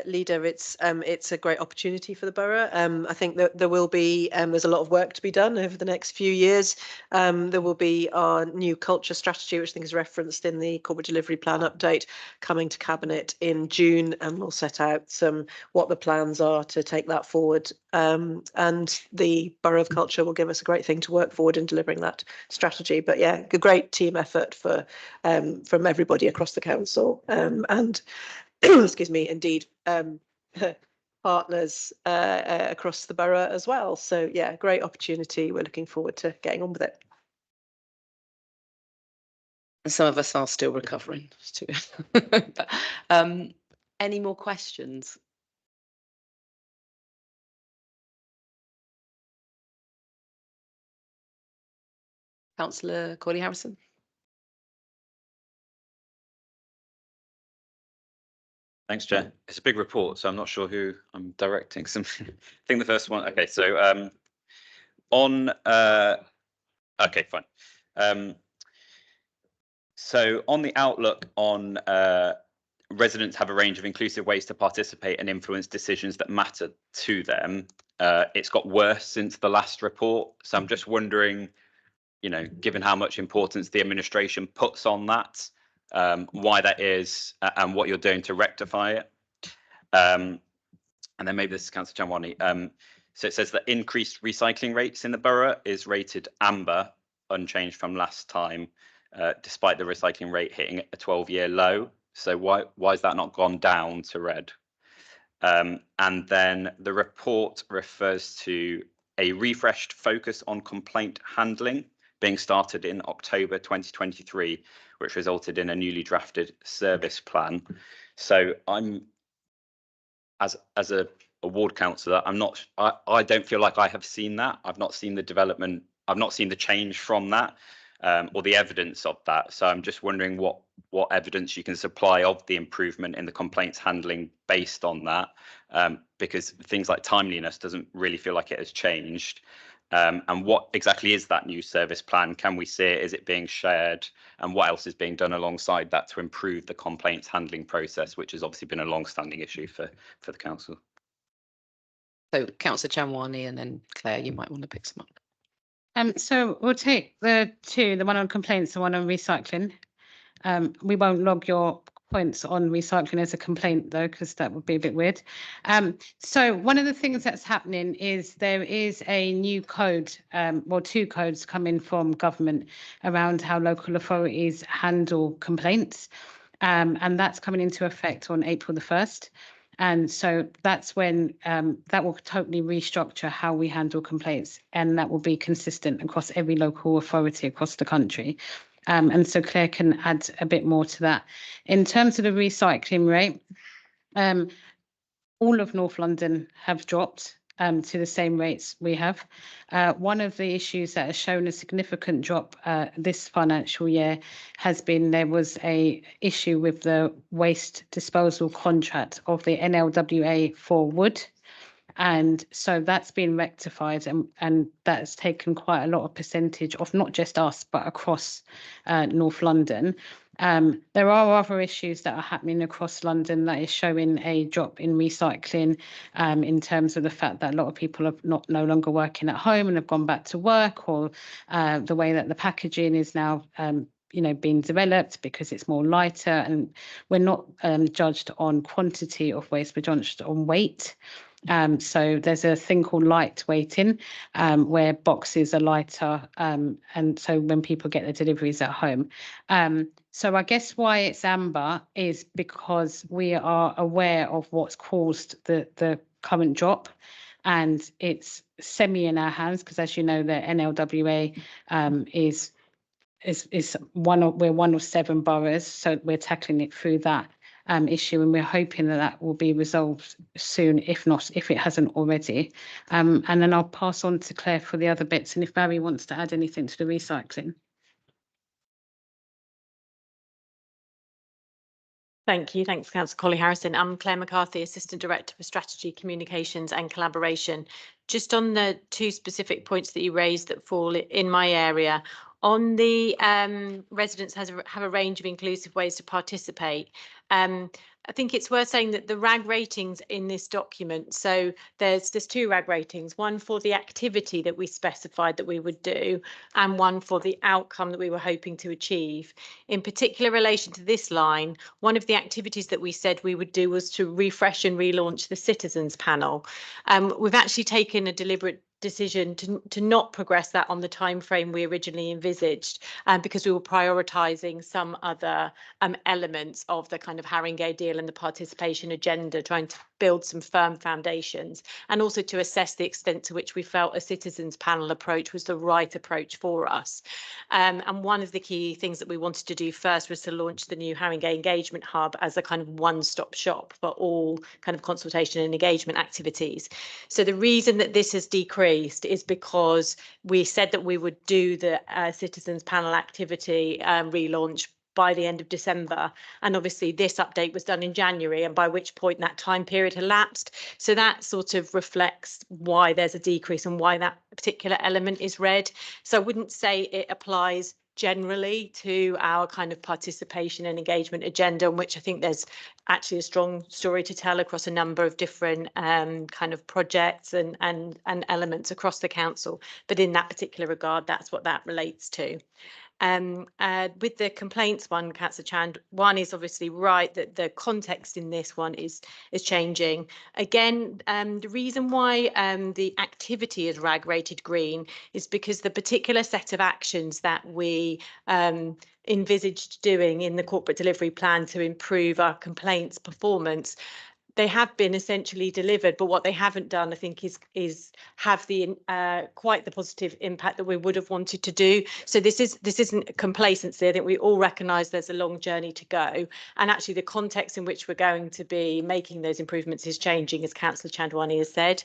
Leader, it's a great opportunity for the borough. I think that there will be there's a lot of work to be done over the next few years. There will be our new culture strategy, which I think is referenced in the corporate delivery plan update, coming to Cabinet in June, and we'll set out what the plans are to take that forward. And the Borough of Culture will give us a great thing to work forward in delivering that strategy. But yeah, a great team effort from everybody across the council, and excuse me, indeed, partners across the borough as well. So yeah, great opportunity. We're looking forward to getting on with it. Some of us are still recovering too. Any more questions? Councillor Corley-Harrison. Thanks, Chair. It's a big report, so I'm not sure who I'm directing. I think the first one. Okay, so okay, fine. So on the outlook on residents have a range of inclusive ways to participate and influence decisions that matter to them. It's got worse since the last report. So I'm just wondering, given how much importance the administration puts on that, why that is, and what you're doing to rectify it. And then maybe this is Councillor Chanwani. So it says that increased recycling rates in the borough is rated amber, unchanged from last time, despite the recycling rate hitting a 12-year low. So why has that not gone down to red? And then the report refers to a refreshed focus on complaint handling being started in October 2023, which resulted in a newly drafted service plan. So I'm, as a ward councillor, I don't feel like I have seen that. I've not seen the development. I've not seen the change from that, or the evidence of that. So I'm just wondering what evidence you can supply of the improvement in the complaints handling based on that, because things like timeliness doesn't really feel like it has changed. And what exactly is that new service plan? Can we see it? Is it being shared? And what else is being done alongside that to improve the complaints handling process, which has obviously been a long-standing issue for the council? So Councillor Chanwani, and then Claire, you might want to pick some up. So we'll take the one on complaints, the one on recycling. We won't log your points on recycling as a complaint though, because that would be a bit weird. So one of the things that's happening is there is a new code, well, 2 codes coming from government around how local authorities handle complaints. And that's coming into effect on April the 1st. And so that's when that will totally restructure how we handle complaints, and that will be consistent across every local authority across the country. And so Claire can add a bit more to that. In terms of the recycling rate, all of North London have dropped to the same rates we have. One of the issues that has shown a significant drop this financial year has been there was a issue with the waste disposal contract of the NLWA for wood. And so that's been rectified, and that's taken quite a lot of percentage of not just us, but across North London. There are other issues that are happening across London that is showing a drop in recycling, in terms of the fact that a lot of people are no longer working at home and have gone back to work, or the way that the packaging is now being developed because it's more lighter, and we're not judged on quantity of waste, we're judged on weight. So there's a thing called light weighting, where boxes are lighter, and so when people get their deliveries at home. So I guess why it's amber is because we are aware of what's caused the current drop, and it's semi in our hands because, as you know, the NLWA is we're one of 7 boroughs, so we're tackling it through that issue, and we're hoping that that will be resolved soon, if it hasn't already. And then I'll pass on to Claire for the other bits, and if Barry wants to add anything to the recycling. Thank you. Thanks, Councillor Colly Harrison. I'm Claire McCarthy, Assistant Director for Strategy, Communications and Collaboration. Just on the 2 specific points that you raised that fall in my area, on the residents have a range of inclusive ways to participate. I think it's worth saying that the RAG ratings in this document, so there's 2 RAG ratings, one for the activity that we specified that we would do, and one for the outcome that we were hoping to achieve. In particular relation to this line, one of the activities that we said we would do was to refresh and relaunch the citizens panel. We've actually taken a deliberate decision to not progress that on the time frame we originally envisaged, because we were prioritising some other elements of the kind of Haringey deal and the participation agenda, trying to build some firm foundations, and also to assess the extent to which we felt a citizens panel approach was the right approach for us. And one of the key things that we wanted to do first was to launch the new Haringey Engagement Hub as a kind of one-stop shop for all kind of consultation and engagement activities. So the reason that this has decreased is because we said that we would do the citizens panel activity relaunch by the end of December, and obviously this update was done in January, and by which point that time period elapsed. So that sort of reflects why there's a decrease and why that particular element is red. So I wouldn't say it applies generally to our kind of participation and engagement agenda, in which I think there's actually a strong story to tell across a number of different kind of projects and elements across the council. But in that particular regard, that's what that relates to. With the complaints one, Councillor Chand, one is obviously right that the context in this one is changing. Again, the reason why the activity is RAG rated green is because the particular set of actions that we envisaged doing in the corporate delivery plan to improve our complaints performance, they have been essentially delivered, but what they haven't done, I think, is have the quite the positive impact that we would have wanted to do. So this isn't complacency. I think we all recognise there's a long journey to go, and actually the context in which we're going to be making those improvements is changing, as Councillor Chandwani has said.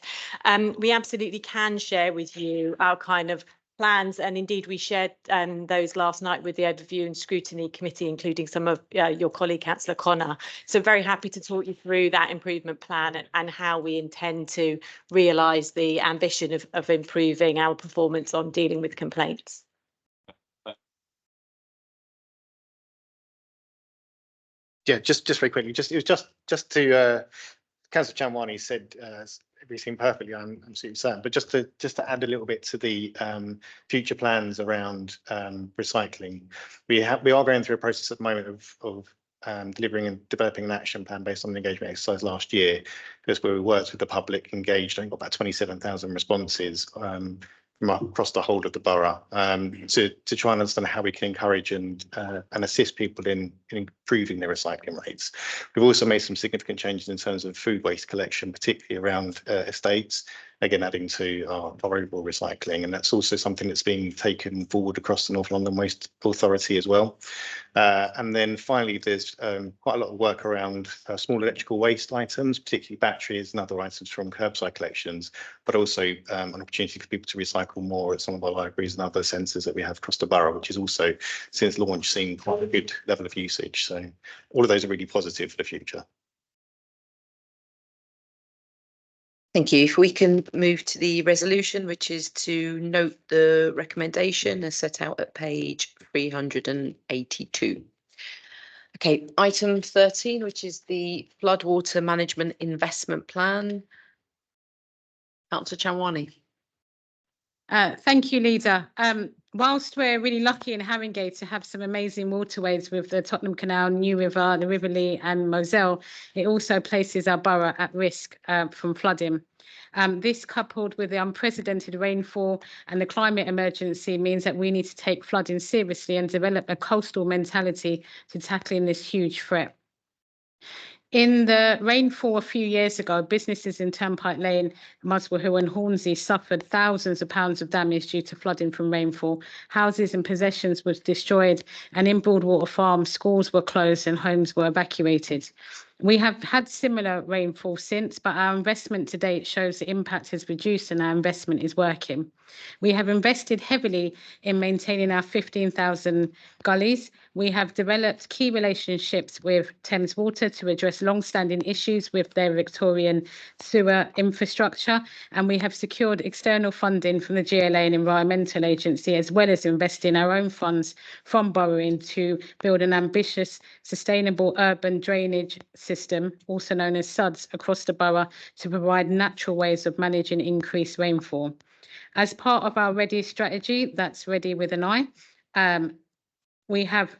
We absolutely can share with you our kind of plans, and indeed we shared those last night with the Overview and Scrutiny Committee, including some of your colleague Councillor Connor. So very happy to talk you through that improvement plan and how we intend to realise the ambition of improving our performance on dealing with complaints. Yeah, just very quickly, it was just to Councillor Chandwani said everything perfectly. I'm absolutely certain, but just to add a little bit to the future plans around recycling, we are going through a process at the moment of delivering and developing an action plan based on the engagement exercise last year, because where we worked with the public, engaged, and got about 27,000 responses from across the whole of the borough, to try and understand how we can encourage and assist people in improving their recycling rates. We've also made some significant changes in terms of food waste collection, particularly around estates, again adding to our overall recycling, and that's also something that's being taken forward across the North London Waste Authority as well. And then finally, there's quite a lot of work around small electrical waste items, particularly batteries and other items from curbside collections, but also an opportunity for people to recycle more at some of our libraries and other centres that we have across the borough, which is also, since launch, seen quite a good level of usage. So all of those are really positive for the future. Thank you. If we can move to the resolution, which is to note the recommendation as set out at page 382. Okay, item 13, which is the floodwater management investment plan. Councillor Chanwani. Thank you, Leader. Whilst we're really lucky in Haringey to have some amazing waterways with the Tottenham Canal, New River, the River Lee and Moselle, it also places our borough at risk from flooding. This, coupled with the unprecedented rainfall and the climate emergency, means that we need to take flooding seriously and develop a coastal mentality to tackling this huge threat. In the rainfall a few years ago, businesses in Turnpike Lane, Muswell Hill and Hornsey suffered thousands of pounds of damage due to flooding from rainfall. Houses and possessions were destroyed, and in Broadwater Farm, schools were closed and homes were evacuated. We have had similar rainfall since, but our investment to date shows the impact has reduced and our investment is working. We have invested heavily in maintaining our 15,000 gullies. We have developed key relationships with Thames Water to address long-standing issues with their Victorian sewer infrastructure, and we have secured external funding from the GLA and Environmental Agency, as well as investing our own funds from borrowing to build an ambitious, sustainable urban drainage system, also known as SUDS, across the borough to provide natural ways of managing increased rainfall. As part of our READY strategy, that's ready with an I, we have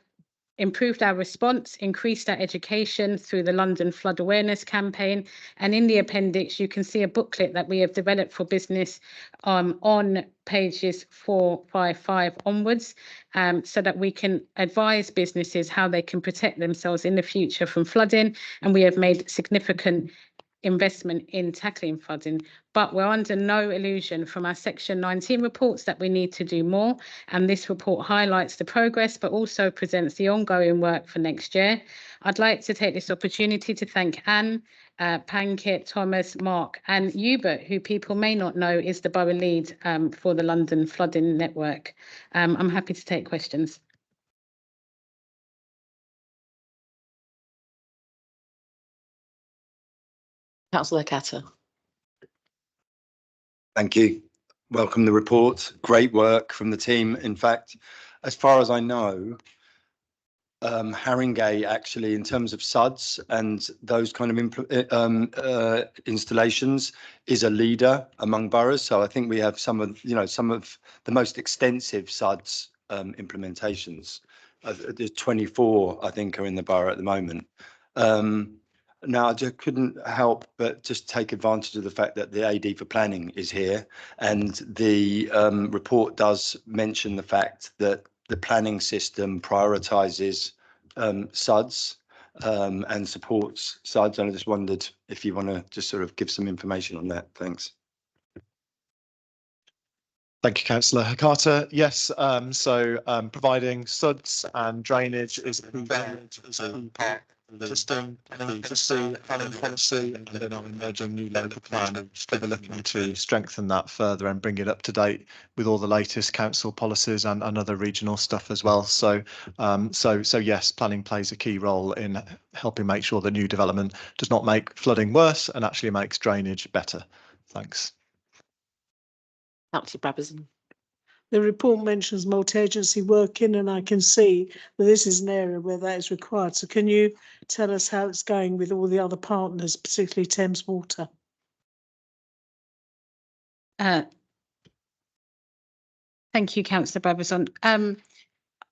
improved our response, increased our education through the London Flood Awareness Campaign. And in the appendix, you can see a booklet that we have developed for business on pages 455 onwards, so that we can advise businesses how they can protect themselves in the future from flooding. And we have made significant investment in tackling flooding, but we're under no illusion from our Section 19 reports that we need to do more, and this report highlights the progress but also presents the ongoing work for next year. I'd like to take this opportunity to thank Anne, Pankit, Thomas, Mark and Hubert, who people may not know is the borough lead for the London Flooding Network. I'm happy to take questions. Councillor Catter. Thank you. Welcome the report. Great work from the team. In fact, as far as I know, Haringey actually, in terms of SUDS and those kind of installations, is a leader among boroughs. So I think we have some of the most extensive SUDS implementations. There's 24, I think, are in the borough at the moment. Now, I just couldn't help but just take advantage of the fact that the AD for planning is here, and the report does mention the fact that the planning system prioritises SUDS and supports SUDS. And I just wondered if you want to just sort of give some information on that. Thanks. Thank you, Councillor Carter. Yes, providing SUDS and drainage is a key part of the system, planning policy, and then our emerging new local plan. We're looking to strengthen that further and bring it up to date with all the latest council policies and other regional stuff as well. So yes, planning plays a key role in helping make sure that new development does not make flooding worse and actually makes drainage better. Thanks. Councillor Brabazon. The report mentions multi-agency working, and I can see that this is an area where that is required. So can you tell us how it's going with all the other partners, particularly Thames Water? Thank you, Councillor Brabazon.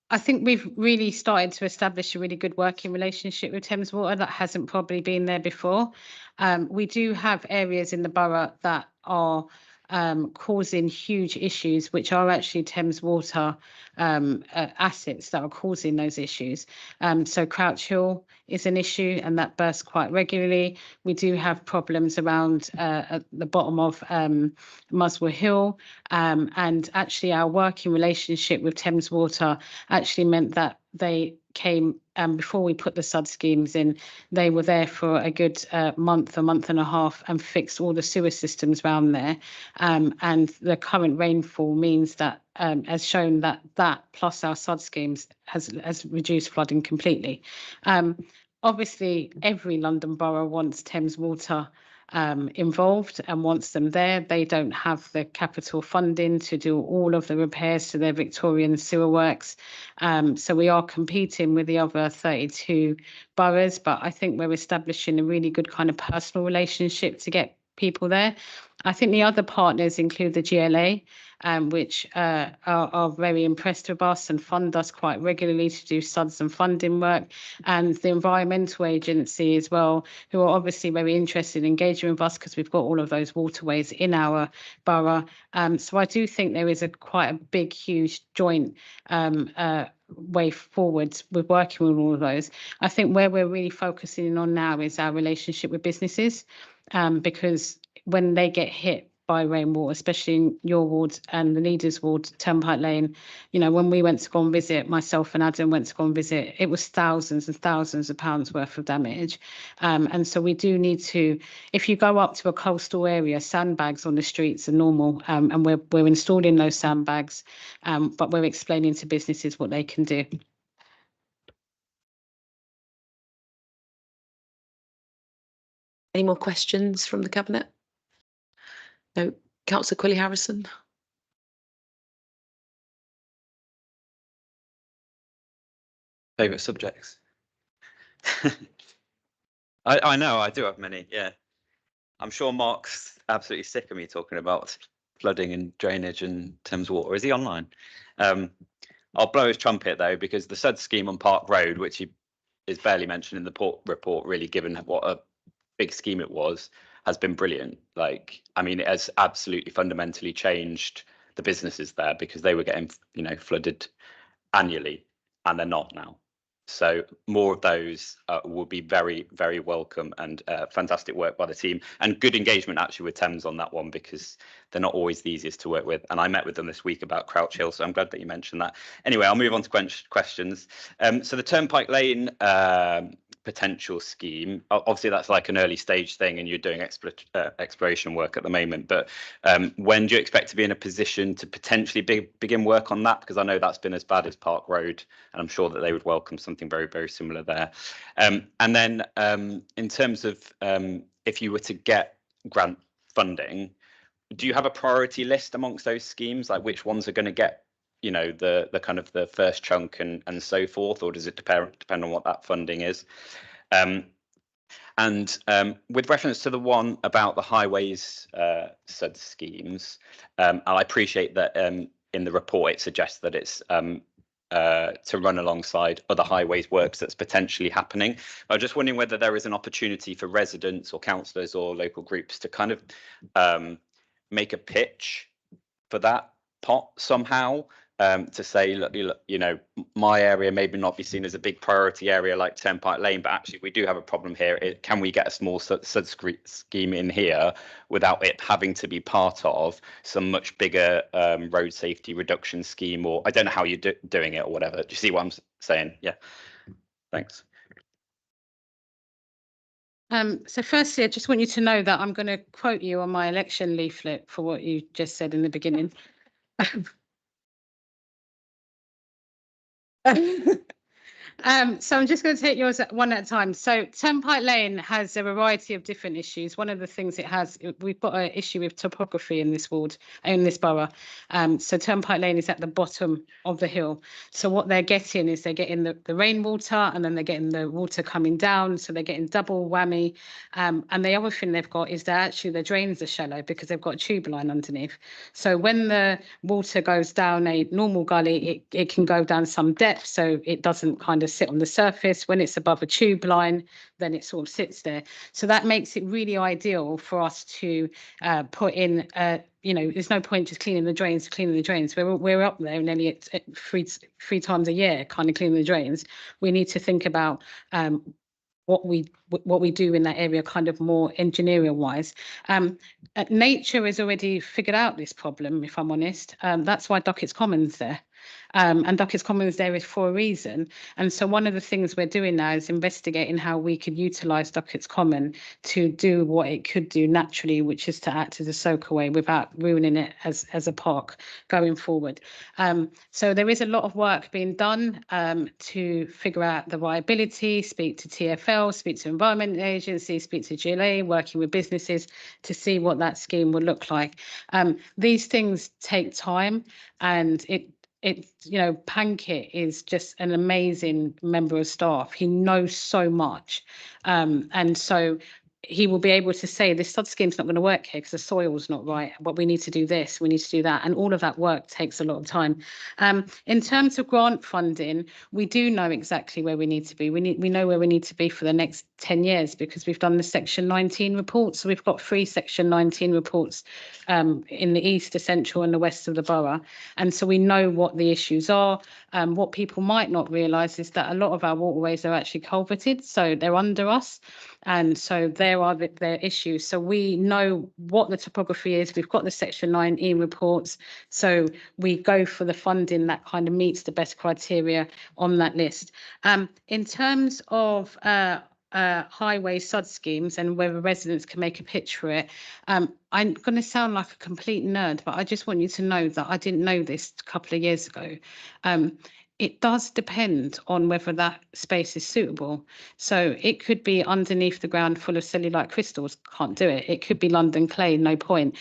I think we've really started to establish a really good working relationship with Thames Water that hasn't probably been there before. We do have areas in the borough that are causing huge issues, which are actually Thames Water assets that are causing those issues. So Crouch Hill is an issue, and that bursts quite regularly. We do have problems around at the bottom of Muswell Hill, and actually our working relationship with Thames Water actually meant that they came before we put the SUD schemes in. They were there for a good month and a half and fixed all the sewer systems around there. And the current rainfall means that has shown that plus our SUD schemes has reduced flooding completely. Obviously, every London borough wants Thames Water involved and wants them there. They don't have the capital funding to do all of the repairs to their Victorian sewer works. So we are competing with the other 32 boroughs, but I think we're establishing a really good kind of personal relationship to get people there. I think the other partners include the GLA, which are very impressed with us and fund us quite regularly to do SUDS and funding work, and the Environmental Agency as well, who are obviously very interested in engaging with us because we've got all of those waterways in our borough. So I do think there is quite a big, huge joint way forward with working with all of those. I think where we're really focusing on now is our relationship with businesses, because when they get hit by rainwater, especially in your ward and the leaders' ward, Turnpike Lane, you know, when we went to go and visit, myself and Adam went to go and visit, it was thousands and thousands of pounds worth of damage. And so we do need to, if you go up to a coastal area, sandbags on the streets are normal, and we're installing those sandbags, but we're explaining to businesses what they can do. Any more questions from the Cabinet? No. Councillor Quilly Harrison. Favourite subjects? I know, I do have many, yeah. I'm sure Mark's absolutely sick of me talking about flooding and drainage and Thames Water. Is he online? I'll blow his trumpet though, because the SUD scheme on Park Road, which is barely mentioned in the report, really, given what a big scheme it was, has been brilliant. Like, I mean, it has absolutely fundamentally changed the businesses there, because they were getting, you know, flooded annually, and they're not now. So more of those will be very, very welcome, and fantastic work by the team, and good engagement actually with Thames on that one, because they're not always the easiest to work with. And I met with them this week about Crouch Hill, so I'm glad that you mentioned that. Anyway, I'll move on to questions. So the Turnpike Lane potential scheme, obviously that's like an early stage thing, and you're doing exploration work at the moment, but when do you expect to be in a position to potentially begin work on that? Because I know that's been as bad as Park Road, and I'm sure that they would welcome something very, very similar there. And then in terms of if you were to get grant funding, do you have a priority list amongst those schemes, like which ones are going to get, you know, the kind of the first chunk and so forth, or does it depend on what that funding is? And with reference to the one about the highways SUD schemes, I appreciate that in the report it suggests that it's to run alongside other highways works that's potentially happening. I'm just wondering whether there is an opportunity for residents or councillors or local groups to kind of make a pitch for that pot somehow, to say, look, you know, my area maybe not be seen as a big priority area like Turnpike Lane, but actually we do have a problem here. Can we get a small SUD scheme in here without it having to be part of some much bigger road safety reduction scheme? Or I don't know how you're doing it or whatever. Do you see what I'm saying? Yeah. Thanks. So firstly, I just want you to know that I'm going to quote you on my election leaflet for what you just said in the beginning. So I'm just going to take yours one at a time. So Turnpike Lane has a variety of different issues. One of the things it has, we've got an issue with topography in this ward, in this borough. So Turnpike Lane is at the bottom of the hill. So what they're getting is they're getting the rainwater, and then they're getting the water coming down. So they're getting double whammy. And the other thing they've got is that actually the drains are shallow because they've got a tube line underneath. So when the water goes down a normal gully, it can go down some depth, so it doesn't kind of sit on the surface. When it's above a tube line, then it sort of sits there. So that makes it really ideal for us to put in, you know, there's no point just cleaning the drains. We're up there nearly three times a year kind of cleaning the drains. We need to think about what we do in that area kind of more engineering wise. Nature has already figured out this problem, if I'm honest. That's why Dockett's Commons there. And Duckett's Common is there for a reason. And so one of the things we're doing now is investigating how we could utilise Duckett's Common to do what it could do naturally, which is to act as a soakaway without ruining it as a park going forward. So there is a lot of work being done to figure out the viability, speak to TfL, speak to Environment Agency, speak to GLA, working with businesses to see what that scheme would look like. These things take time, and Pankit is just an amazing member of staff. He knows so much. And so he will be able to say this sod scheme's not going to work here because the soil's not right, but we need to do this, we need to do that. And all of that work takes a lot of time. In terms of grant funding, we do know exactly where we need to be. We know where we need to be for the next 10 years because we've done the Section 19 reports. So we've got 3 Section 19 reports in the east, the central and the west of the borough. And so we know what the issues are. What people might not realise is that a lot of our waterways are actually culverted, so they're under us. And so there are their issues. So we know what the topography is. We've got the Section 19 reports. So we go for the funding that kind of meets the best criteria on that list. In terms of highway sod schemes and whether residents can make a pitch for it, I'm going to sound like a complete nerd, but I just want you to know that I didn't know this a couple of years ago. It does depend on whether that space is suitable. So it could be underneath the ground full of cellulite crystals, can't do it. It could be London clay, no point.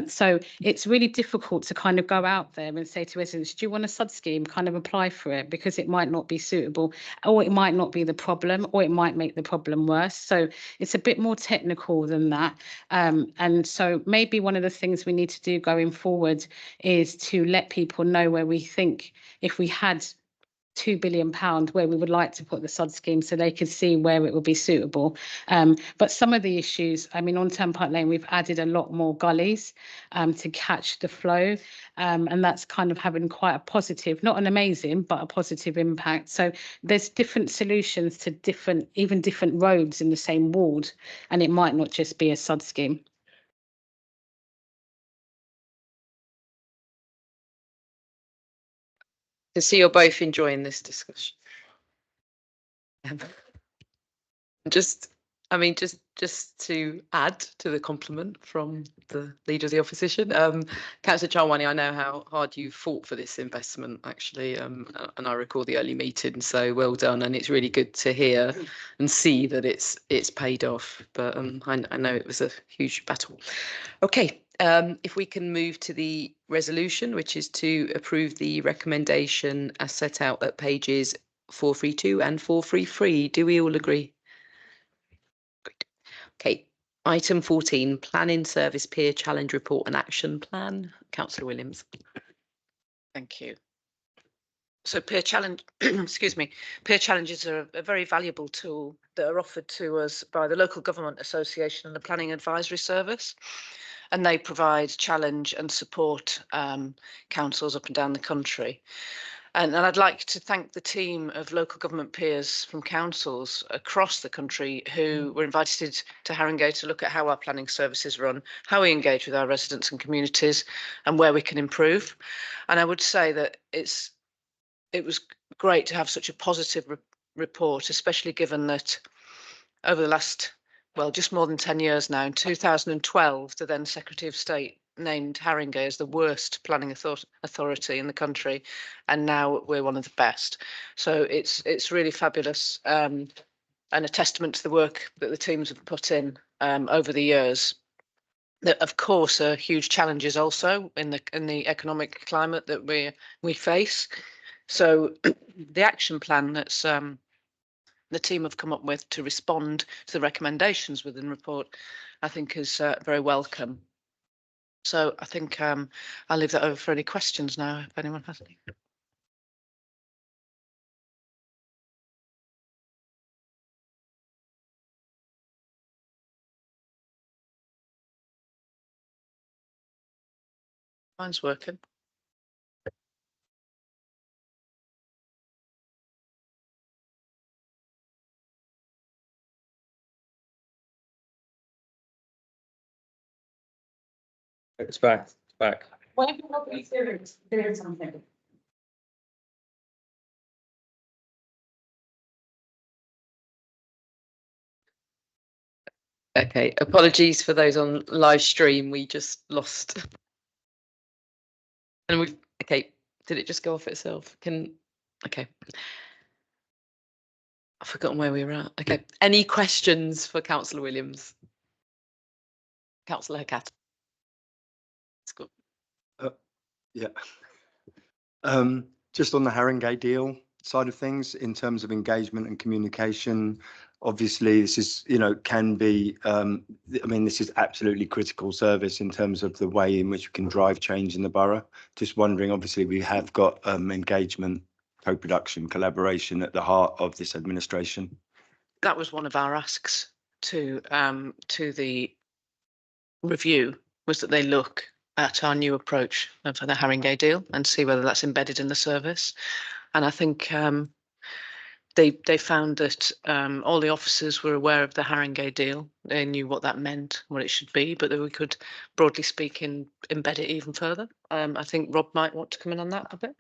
So it's really difficult to kind of go out there and say to residents, do you want a sod scheme? Kind of apply for it because it might not be suitable, or it might not be the problem, or it might make the problem worse. So it's a bit more technical than that. And so maybe one of the things we need to do going forward is to let people know where we think, if we had £2 billion, where we would like to put the sod scheme so they could see where it would be suitable. But some of the issues, I mean, on Turnpike Lane, we've added a lot more gullies to catch the flow. And that's kind of having quite a positive, not an amazing, but a positive impact. So there's different solutions to even different roads in the same ward, and it might not just be a sod scheme. To see you're both enjoying this discussion. Just to add to the compliment from the Leader of the Opposition, Councillor Charwani, I know how hard you fought for this investment, actually, and I recall the early meeting, so well done, and it's really good to hear and see that it's paid off, but I know it was a huge battle. Okay, if we can move to the resolution, which is to approve the recommendation as set out at pages 432 and 433. Do we all agree? Great. Okay, item 14, Planning Service Peer Challenge Report and Action Plan. Councillor Williams. Thank you. So peer challenge, excuse me, peer challenges are a very valuable tool that are offered to us by the Local Government Association and the Planning Advisory Service. And they provide challenge and support councils up and down the country. And I'd like to thank the team of local government peers from councils across the country who were invited to Haringey to look at how our planning services run, how we engage with our residents and communities, and where we can improve. And I would say that it was great to have such a positive report, especially given that over the last, well, just more than 10 years now, in 2012, the then Secretary of State named Haringey as the worst planning authority in the country, and now we're one of the best. So it's really fabulous, and a testament to the work that the teams have put in over the years. That of course are huge challenges also in the economic climate that we face. So the action plan that's the team have come up with to respond to the recommendations within the report, I think is very welcome. So I think I'll leave that over for any questions now, if anyone has any. Mine's working. It's back. What if you're not doing something? Okay, apologies for those on live stream. We just lost. And we've, okay, did it just go off itself? Okay. I've forgotten where we were at. Okay, any questions for Councillor Williams? Councillor Hurkat. Yeah. Just on the Haringey deal side of things, in terms of engagement and communication, obviously this is, can be, I mean, this is absolutely critical service in terms of the way in which we can drive change in the borough. Just wondering, obviously we have got engagement, co-production, collaboration at the heart of this administration. That was one of our asks to the review, was that they look at our new approach for the Haringey deal and see whether that's embedded in the service. And I think they found that all the officers were aware of the Haringey deal. They knew what that meant, what it should be, but that we could, broadly speaking, embed it even further. I think Rob might want to come in on that a bit.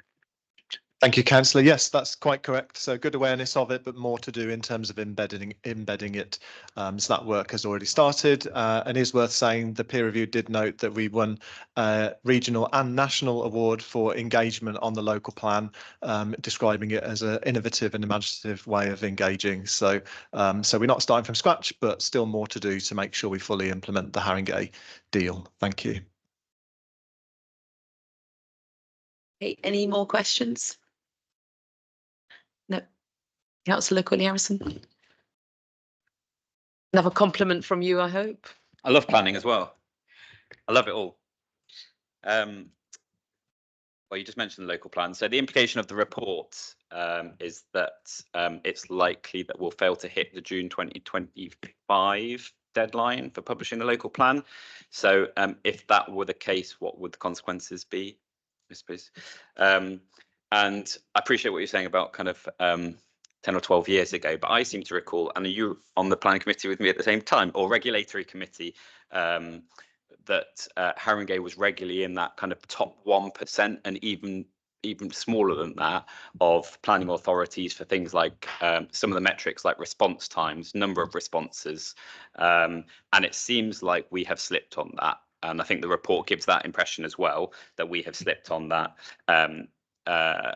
Thank you, Councillor. Yes, that's quite correct. So good awareness of it, but more to do in terms of embedding it. So that work has already started, and is worth saying the peer review did note that we won regional and national award for engagement on the local plan, describing it as an innovative and imaginative way of engaging. So, so we're not starting from scratch, but still more to do to make sure we fully implement the Haringey deal. Thank you. Okay, any more questions? No. Councillor Quigley-Harrison. Another compliment from you, I hope. I love planning as well. I love it all. Well, you just mentioned the local plan. So the implication of the report is that it's likely that we'll fail to hit the June 2025 deadline for publishing the local plan. So if that were the case, what would the consequences be, I suppose? And I appreciate what you're saying about kind of 10 or 12 years ago, but I seem to recall, and you on the planning committee with me at the same time, or regulatory committee, that Haringey was regularly in that kind of top 1% and even smaller than that of planning authorities for things like some of the metrics like response times, number of responses. And it seems like we have slipped on that. And I think the report gives that impression as well, that we have slipped on that.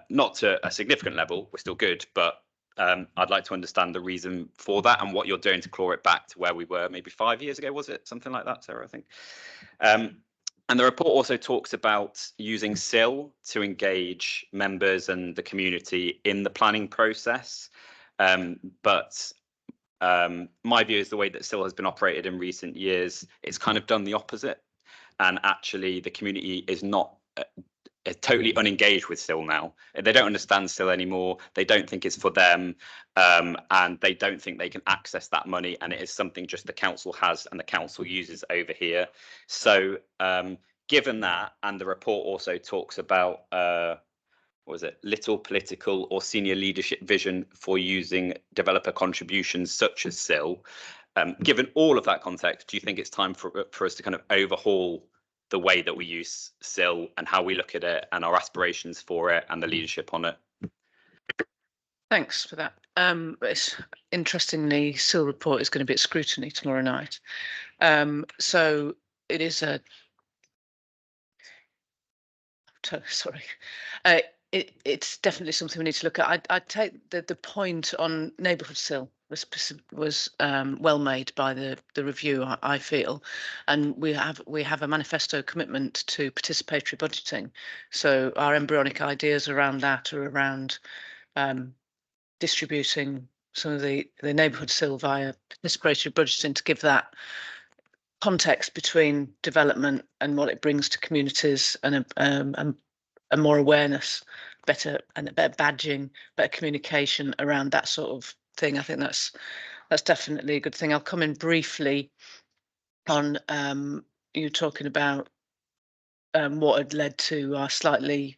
Not to a significant level, we're still good, but I'd like to understand the reason for that and what you're doing to claw it back to where we were maybe 5 years ago, was it? Something like that, Sarah, I think. And the report also talks about using SIL to engage members and the community in the planning process. But my view is the way that SIL has been operated in recent years, it's kind of done the opposite. And actually the community is not totally unengaged with SIL now. They don't understand SIL anymore. They don't think it's for them, and they don't think they can access that money. And it is something just the council has and the council uses over here. So given that, and the report also talks about what was it, little political or senior leadership vision for using developer contributions such as SIL. Given all of that context, do you think it's time for us to kind of overhaul the way that we use SIL and how we look at it and our aspirations for it and the leadership on it? Thanks for that. It's interestingly, SIL report is going to be at scrutiny tomorrow night. So it is a sorry. It's definitely something we need to look at. I take the point on neighbourhood SIL was well made by the review, I feel, and we have a manifesto commitment to participatory budgeting. So our embryonic ideas around that are around distributing some of the neighbourhood SIL via participatory budgeting to give that context between development and what it brings to communities, and a more awareness, better badging, better communication around that sort of thing. I think that's definitely a good thing. I'll come in briefly on you talking about what had led to our slightly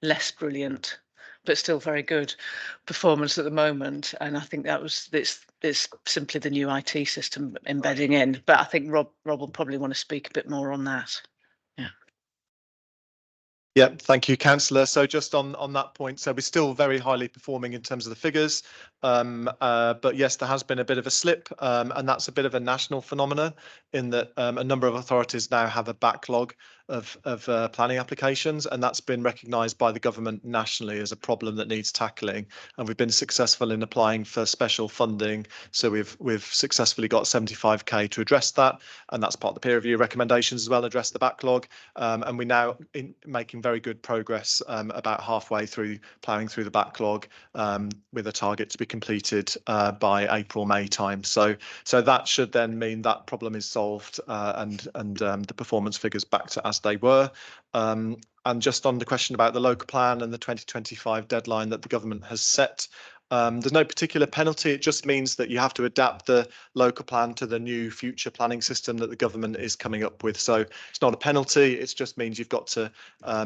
less brilliant but still very good performance at the moment, and I think that was it's simply the new IT system embedding in. But I think Rob will probably want to speak a bit more on that. Yeah. Yeah, thank you, councillor. So just on that point, so we're still very highly performing in terms of the figures. But yes, there has been a bit of a slip, and that's a bit of a national phenomenon in that a number of authorities now have a backlog of planning applications, and that's been recognised by the government nationally as a problem that needs tackling. And we've been successful in applying for special funding. So we've successfully got 75k to address that, and that's part of the peer review recommendations as well, address the backlog. And we're now making very good progress, about halfway through ploughing through the backlog, with a target to be completed by April, May time. So that should then mean that problem is solved, and the performance figures back to as they were. And just on the question about the local plan and the 2025 deadline that the government has set, there's no particular penalty. It just means that you have to adapt the local plan to the new future planning system that the government is coming up with. So it's not a penalty. It just means you've got to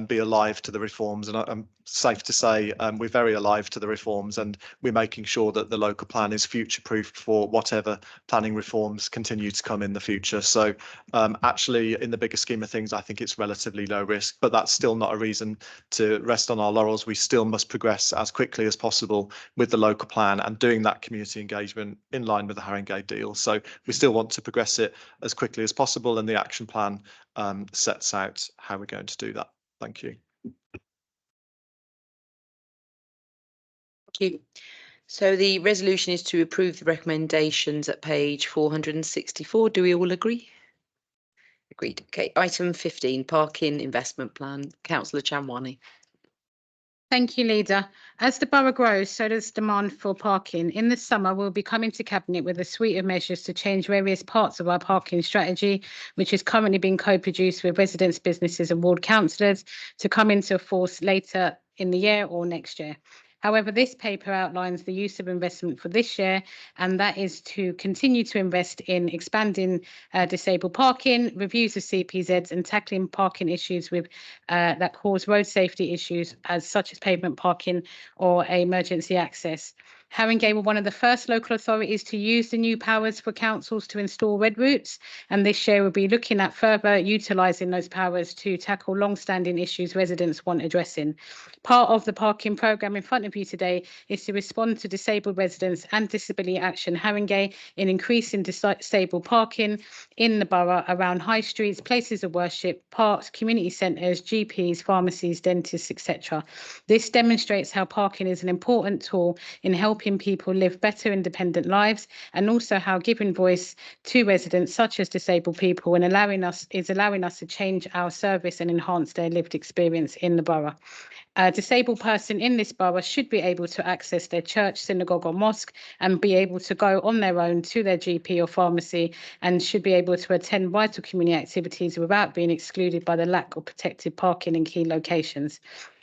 be alive to the reforms. And I'm safe to say we're very alive to the reforms, and we're making sure that the local plan is future proofed for whatever planning reforms continue to come in the future. So actually, in the bigger scheme of things, I think it's relatively low risk, but that's still not a reason to rest on our laurels. We still must progress as quickly as possible with the local plan and doing that community engagement in line with the Haringey deal. So we still want to progress it as quickly as possible, and the action plan sets out how we're going to do that. Thank you. Thank you. So the resolution is to approve the recommendations at page 464. Do we all agree? Agreed. Okay, item 15, parking investment plan. Councillor Chanwani. Thank you, Leader. As the borough grows, so does demand for parking. In the summer, we'll be coming to Cabinet with a suite of measures to change various parts of our parking strategy, which is currently being co-produced with residents, businesses and ward councillors, to come into force later in the year or next year. However, this paper outlines the use of investment for this year, and that is to continue to invest in expanding disabled parking, reviews of CPZs and tackling parking issues with that cause road safety issues such as pavement parking or emergency access. Haringey were one of the first local authorities to use the new powers for councils to install red routes, and this year we'll be looking at further utilising those powers to tackle long-standing issues residents want addressing. Part of the parking programme in front of you today is to respond to disabled residents and Disability Action Haringey in increasing disabled parking in the borough around high streets, places of worship, parks, community centres, GPs, pharmacies, dentists, etc. This demonstrates how parking is an important tool in helping people live better independent lives, and also how giving voice to residents such as disabled people and allowing us to change our service and enhance their lived experience in the borough. A disabled person in this borough should be able to access their church, synagogue or mosque and be able to go on their own to their GP or pharmacy, and should be able to attend vital community activities without being excluded by the lack of protected parking in key locations.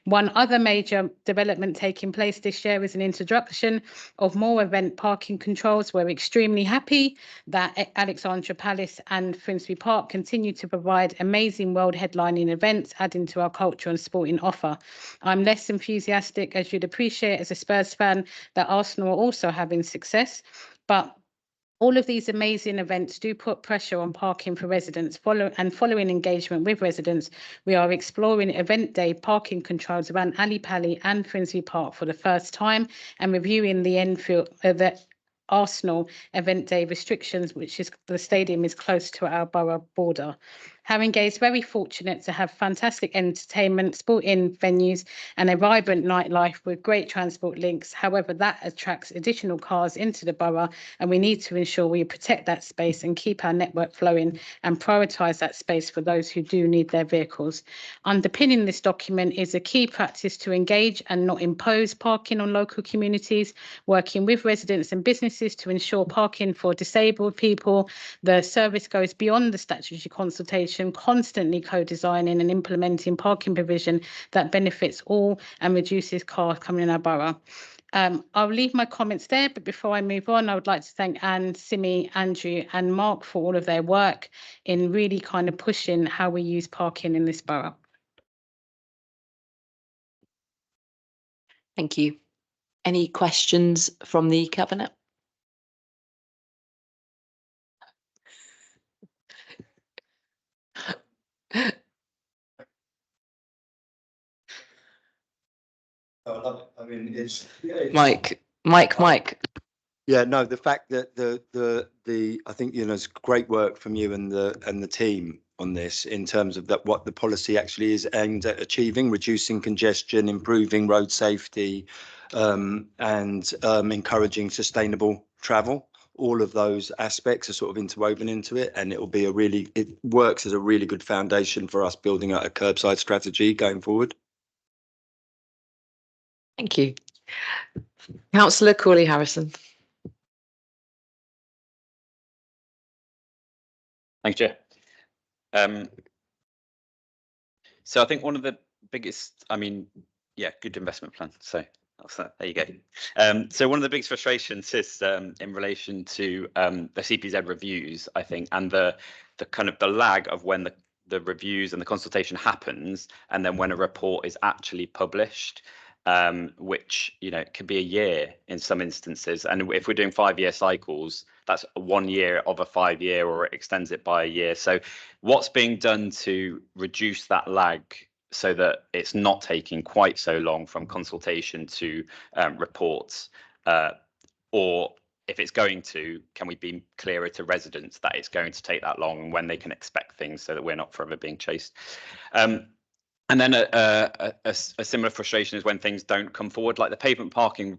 One other major development taking place this year is an introduction of more event parking controls. We're extremely happy that Alexandra Palace and Finsbury Park continue to provide amazing world headlining events, adding to our culture and sporting offer. I'm less enthusiastic, as you'd appreciate as a Spurs fan, that Arsenal are also having success, but all of these amazing events do put pressure on parking for residents. Following engagement with residents, we are exploring event day parking controls around Ali Pali and Finsbury Park for the first time, and reviewing the Arsenal event day restrictions, which is the stadium is close to our borough border. Haringey is very fortunate to have fantastic entertainment, sporting venues and a vibrant nightlife with great transport links. However, that attracts additional cars into the borough, and we need to ensure we protect that space and keep our network flowing and prioritise that space for those who do need their vehicles. Underpinning this document is a key practice to engage and not impose parking on local communities, working with residents and businesses to ensure parking for disabled people. The service goes beyond the statutory consultation, constantly co-designing and implementing parking provision that benefits all and reduces cars coming in our borough. I'll leave my comments there, but before I move on, I would like to thank Anne, Simi, Andrew and Mark for all of their work in really kind of pushing how we use parking in this borough. Thank you. Any questions from the Cabinet? I mean, it's. Mike. Yeah, no, the fact that the I think, you know, it's great work from you and the team on this in terms of that, what the policy actually is aimed at achieving, reducing congestion, improving road safety, and encouraging sustainable travel. All of those aspects are sort of interwoven into it, and it works as a really good foundation for us building out a curbside strategy going forward. Thank you. Councillor Corley Harrison. Thank you, Chair. So I think one of the biggest, I mean, yeah, good investment plan. So there you go. So one of the biggest frustrations is in relation to the CPZ reviews, I think, and the kind of the lag of when the reviews and the consultation happens, and then when a report is actually published. Which, you know, it could be a year in some instances. And if we're doing 5-year cycles, that's 1 year of a 5-year, or it extends it by a year. So what's being done to reduce that lag so that it's not taking quite so long from consultation to reports? Or if it's going to, can we be clearer to residents that it's going to take that long and when they can expect things so that we're not forever being chased? And then a similar frustration is when things don't come forward, like the pavement parking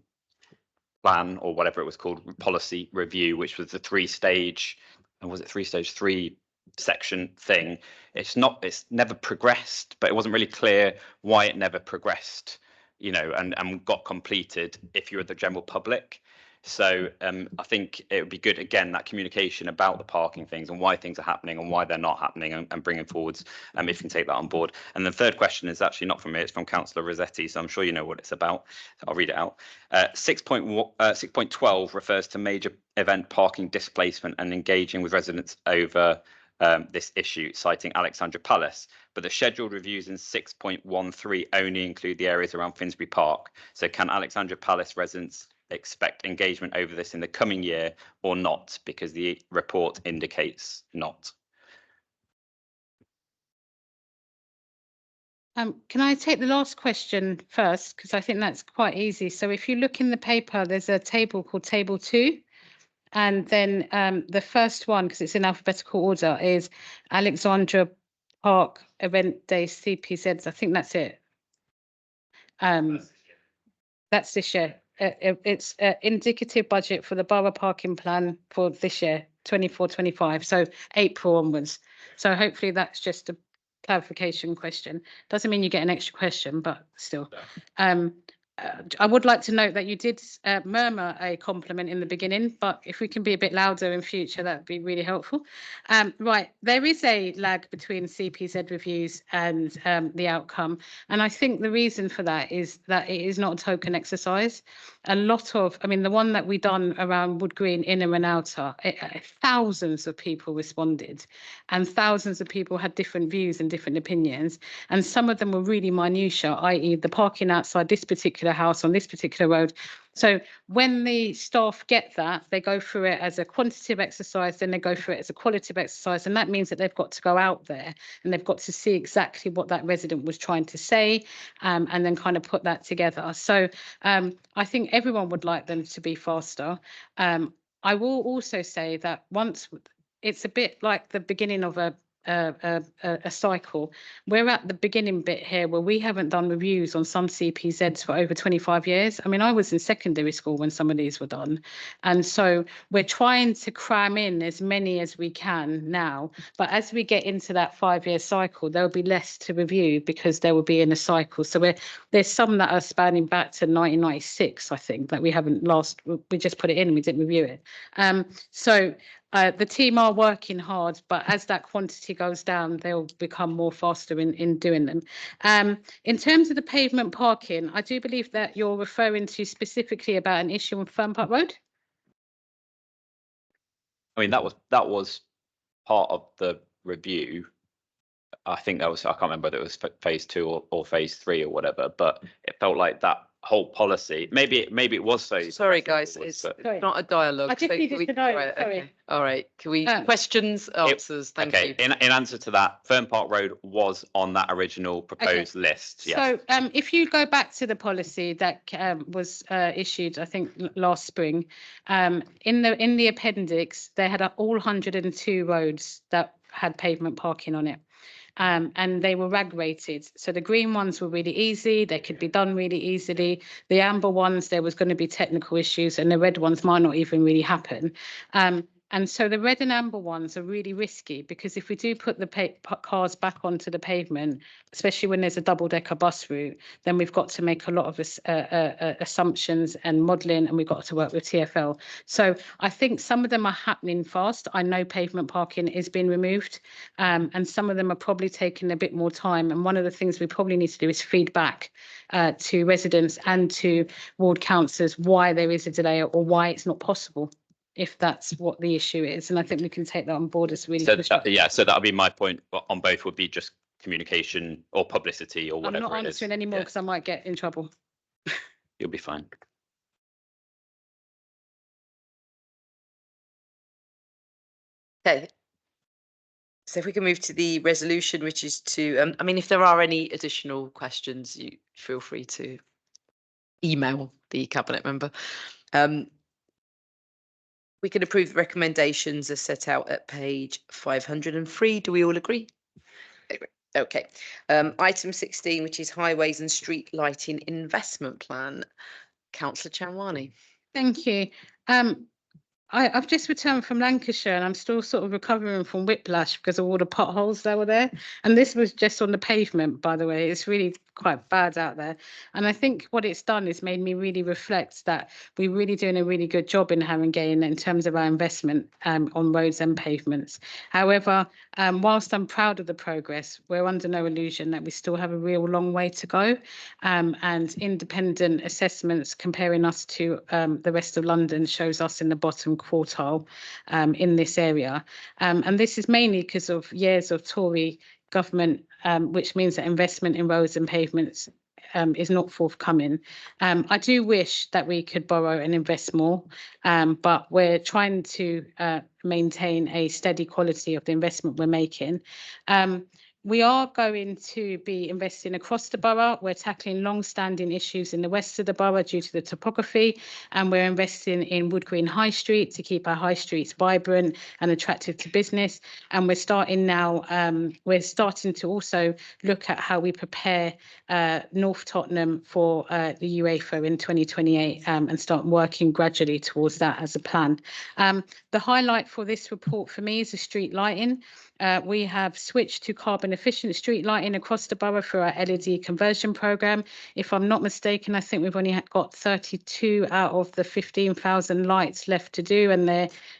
plan, or whatever it was called, policy review, which was the 3-stage, and was it 3-section thing? It's never progressed, but it wasn't really clear why it never progressed, you know, and got completed if you're the general public. So I think it would be good, again, that communication about the parking things and why things are happening and why they're not happening, and bringing forwards, if you can take that on board. And the third question is actually not from me, it's from Councillor Rossetti, so I'm sure you know what it's about. I'll read it out. 6.12 refers to major event parking displacement and engaging with residents over this issue, citing Alexandra Palace. But the scheduled reviews in 6.13 only include the areas around Finsbury Park. So can Alexandra Palace residents expect engagement over this in the coming year or not? Because the report indicates not. Can I take the last question first? Because I think that's quite easy. So if you look in the paper, there's a table called Table 2. And then the first one, because it's in alphabetical order, is Alexandra Park Event Day CPZs. I think that's it. That's this year. It's indicative budget for the borough parking plan for this year, 24-25, so April onwards. So hopefully that's just a clarification question. Doesn't mean you get an extra question, but still. I would like to note that you did murmur a compliment in the beginning, but if we can be a bit louder in future, that would be really helpful. Right, there is a lag between CPZ reviews and the outcome. And I think the reason for that is that it is not a token exercise. A lot of, I mean, the one that we done around Wood Green, inner and outer, thousands of people responded, and thousands of people had different views and different opinions. And some of them were really minutiae, i.e. the parking outside this particular house on this particular road. So when the staff get that, they go through it as a quantitative exercise, then they go through it as a qualitative exercise. And that means that they've got to go out there and they've got to see exactly what that resident was trying to say, and then kind of put that together. So I think everyone would like them to be faster. I will also say that once it's a bit like the beginning of a cycle. We're at the beginning bit here where we haven't done reviews on some CPZs for over 25 years. I mean, I was in secondary school when some of these were done. And so we're trying to cram in as many as we can now. But as we get into that 5-year cycle, there'll be less to review because there will be in a cycle. So there's some that are spanning back to 1996, I think, that we just put it in and we didn't review it. The team are working hard, but as that quantity goes down, they'll become more faster in doing them. In terms of the pavement parking, I do believe that you're referring to specifically about an issue on Fern Park Road. I mean, that was part of the review. I think that was, I can't remember whether it was phase 2 or phase 3 or whatever, but it felt like that whole policy. Maybe it was so. Sorry, guys, it's but- not a dialogue. I just so needed can we- to know, right, sorry. okay. All right, can we, Uh, questions, answers, thank Okay, you. in answer to that, Fern Park Road was on that original proposed list, yes. So if you go back to the policy that was issued, I think last spring, in the appendix, they had all 102 roads that had pavement parking on it. And they were rag rated. So the green ones were really easy. They could be done really easily. The amber ones, there was going to be technical issues, and the red ones might not even really happen. And so the red and amber ones are really risky, because if we do put the cars back onto the pavement, especially when there's a double-decker bus route, then we've got to make a lot of assumptions and modelling, and we've got to work with TfL. So I think some of them are happening fast. I know pavement parking is being removed, and some of them are probably taking a bit more time. And one of the things we probably need to do is feed back to residents and to ward councillors why there is a delay or why it's not possible, if that's what the issue is. And I think we can take that on board as really So constructive. yeah, so that'll be my point on both, would be just communication or publicity or I'm whatever not it is. answering anymore because I might get in trouble. You'll be fine. Okay. So if we can move to the resolution, which is to, I mean, if there are any additional questions, you feel free to email the cabinet member. We can approve the recommendations as set out at page 503. Do we all agree? Okay. Item 16, which is highways and street lighting investment plan. Councillor Chanwani. Thank you. I've just returned from Lancashire, and I'm still sort of recovering from whiplash because of all the potholes that were there. And this was just on the pavement, by the way. It's really quite bad out there. And I think what it's done is made me really reflect that we're really doing a really good job in Haringey in terms of our investment on roads and pavements. However, whilst I'm proud of the progress, we're under no illusion that we still have a real long way to go. And independent assessments comparing us to the rest of London shows us in the bottom quartile in this area. And this is mainly because of years of Tory government, which means that investment in roads and pavements is not forthcoming. I do wish that we could borrow and invest more, but we're trying to maintain a steady quality of the investment we're making. We are going to be investing across the borough. We're tackling long-standing issues in the west of the borough due to the topography, and we're investing in Wood Green High Street to keep our high streets vibrant and attractive to business. And we're starting now, we're starting to also look at how we prepare North Tottenham for the UEFA in 2028 and start working gradually towards that as a plan. The highlight for this report for me is the street lighting. We have switched to carbon efficient street lighting across the borough through our LED conversion programme. If I'm not mistaken, I think we've only got 32 out of the 15,000 lights left to do, and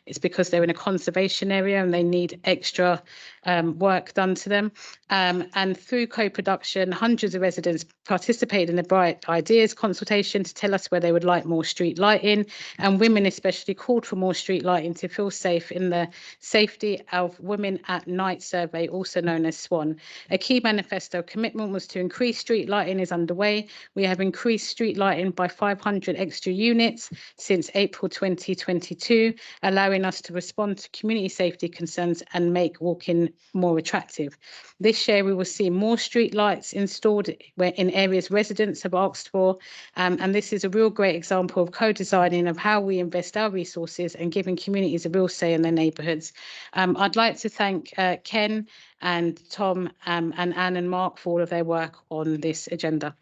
it's because they're in a conservation area and they need extra work done to them. And through co-production, hundreds of residents participated in the Bright Ideas consultation to tell us where they would like more street lighting, and women especially called for more street lighting to feel safe in the Safety of Women at Night survey, also known as SWAN. A key manifesto commitment was to increase street lighting is underway. We have increased street lighting by 500 extra units since April 2022, allowing us to respond to community safety concerns and make walking more attractive. This year, we will see more street lights installed in areas residents have asked for, and this is a real great example of co-designing of how we invest our resources and giving communities a real say in their neighbourhoods. I'd like to thank Ken and Tom and Anne and Mark for all of their work on this agenda.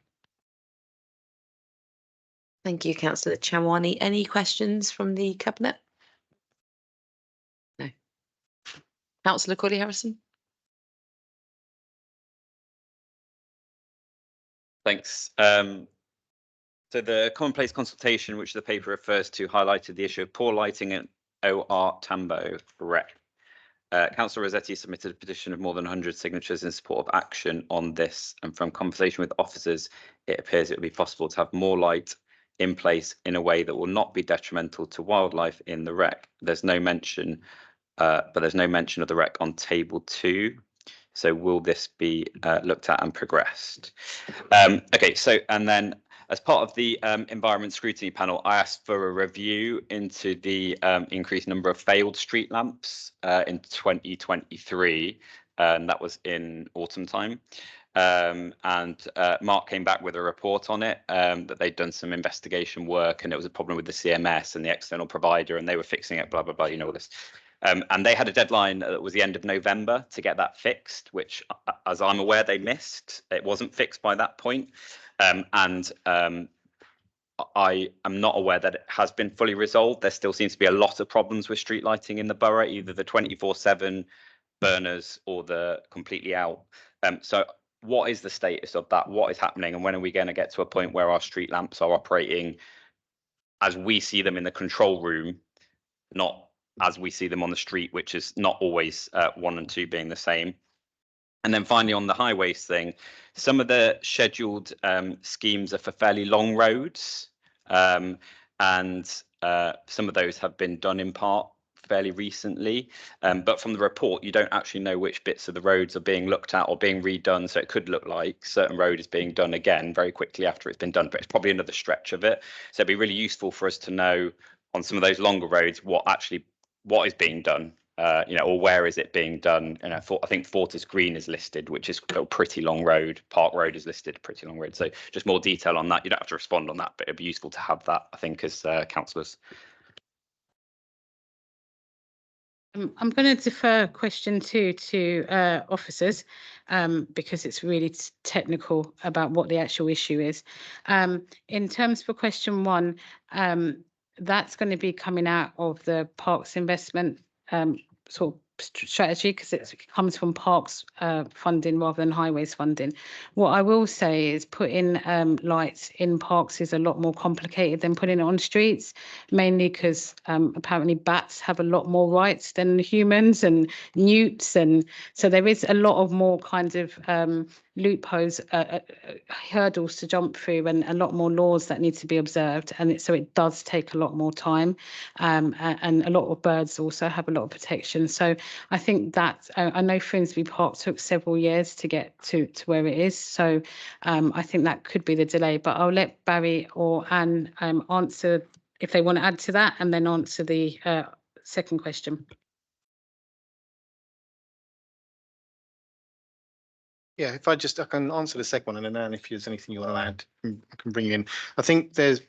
Thank you, Councillor Chanwani. Any questions from the cabinet? No. Councillor Corley-Harrison. Thanks. So the commonplace consultation, which the paper refers to, highlighted the issue of poor lighting at OR Tambo Rec. Councillor Rossetti submitted a petition of more than 100 signatures in support of action on this, and from conversation with officers, it appears it would be possible to have more light in place in a way that will not be detrimental to wildlife in the rec. There's no mention, but there's no mention of the rec on table 2. So will this be looked at and progressed? Okay, so and then As part of the environment scrutiny panel, I asked for a review into the increased number of failed street lamps in 2023, and that was in autumn time. Mark came back with a report on it, that they'd done some investigation work and it was a problem with the CMS and the external provider and they were fixing it, blah, blah, blah, you know, all this. And they had a deadline that was the end of November to get that fixed, which, as I'm aware, they missed. It wasn't fixed by that point. I am not aware that it has been fully resolved. There still seems to be a lot of problems with street lighting in the borough, either the 24/7 burners or the completely out. So what is the status of that? What is happening? And when are we going to get to a point where our street lamps are operating as we see them in the control room, not as we see them on the street, which is not always 1 and 2 being the same? And then finally, on the highways thing, some of the scheduled schemes are for fairly long roads. And some of those have been done in part fairly recently. But from the report, you don't actually know which bits of the roads are being looked at or being redone. So it could look like certain road is being done again very quickly after it's been done, but it's probably another stretch of it. So it'd be really useful for us to know on some of those longer roads what is being done. You know, or where is it being done? And I think Fortis Green is listed, which is a pretty long road. Park Road is listed, pretty long road. So just more detail on that. You don't have to respond on that, but it'd be useful to have that, I think, as councillors. I'm going to defer question 2 to officers because it's really technical about what the actual issue is. In terms for question 1, that's going to be coming out of the parks investment sort of strategy because it comes from parks funding rather than highways funding. What I will say is putting lights in parks is a lot more complicated than putting it on streets, mainly because apparently bats have a lot more rights than humans and newts, and so there is a lot of more kind of loopholes, hurdles to jump through, and a lot more laws that need to be observed, and so it does take a lot more time, and a lot of birds also have a lot of protection. So I think that I know Finsbury Park took several years to get to where it is, so I think that could be the delay, but I'll let Barry or Anne answer if they want to add to that, and then answer the second question. Yeah, if I can answer the second one, and then Anne, if there's anything you want to add, I can bring you in. I think the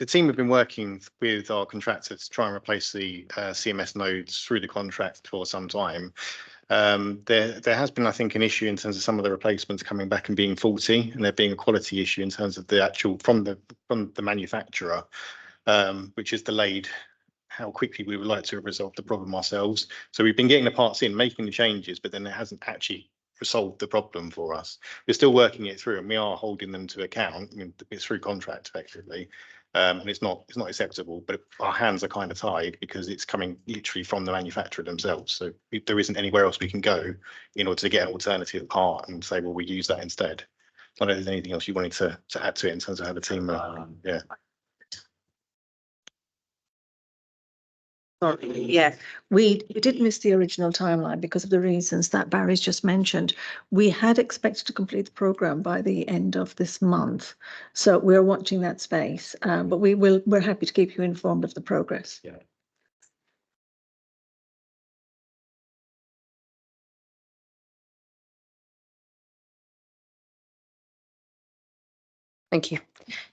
team have been working with our contractor to try and replace the CMS nodes through the contract for some time. There has been, I think, an issue in terms of some of the replacements coming back and being faulty, and there being a quality issue in terms of the actual from the manufacturer, which has delayed how quickly we would like to resolve the problem ourselves. So we've been getting the parts in, making the changes, but then it hasn't actually resolved the problem for us. We're still working it through, and we are holding them to account. I mean, it's through contract effectively, and it's not acceptable. But our hands are kind of tied because it's coming literally from the manufacturer themselves. So there isn't anywhere else we can go in order to get an alternative part and say, well, we use that instead. I don't know if there's anything else you wanted to add to it in terms of how the team. Yeah. Sorry, yeah, we did miss the original timeline because of the reasons that Barry's just mentioned. We had expected to complete the programme by the end of this month, so we're watching that space. But we're happy to keep you informed of the progress. Yeah. Thank you.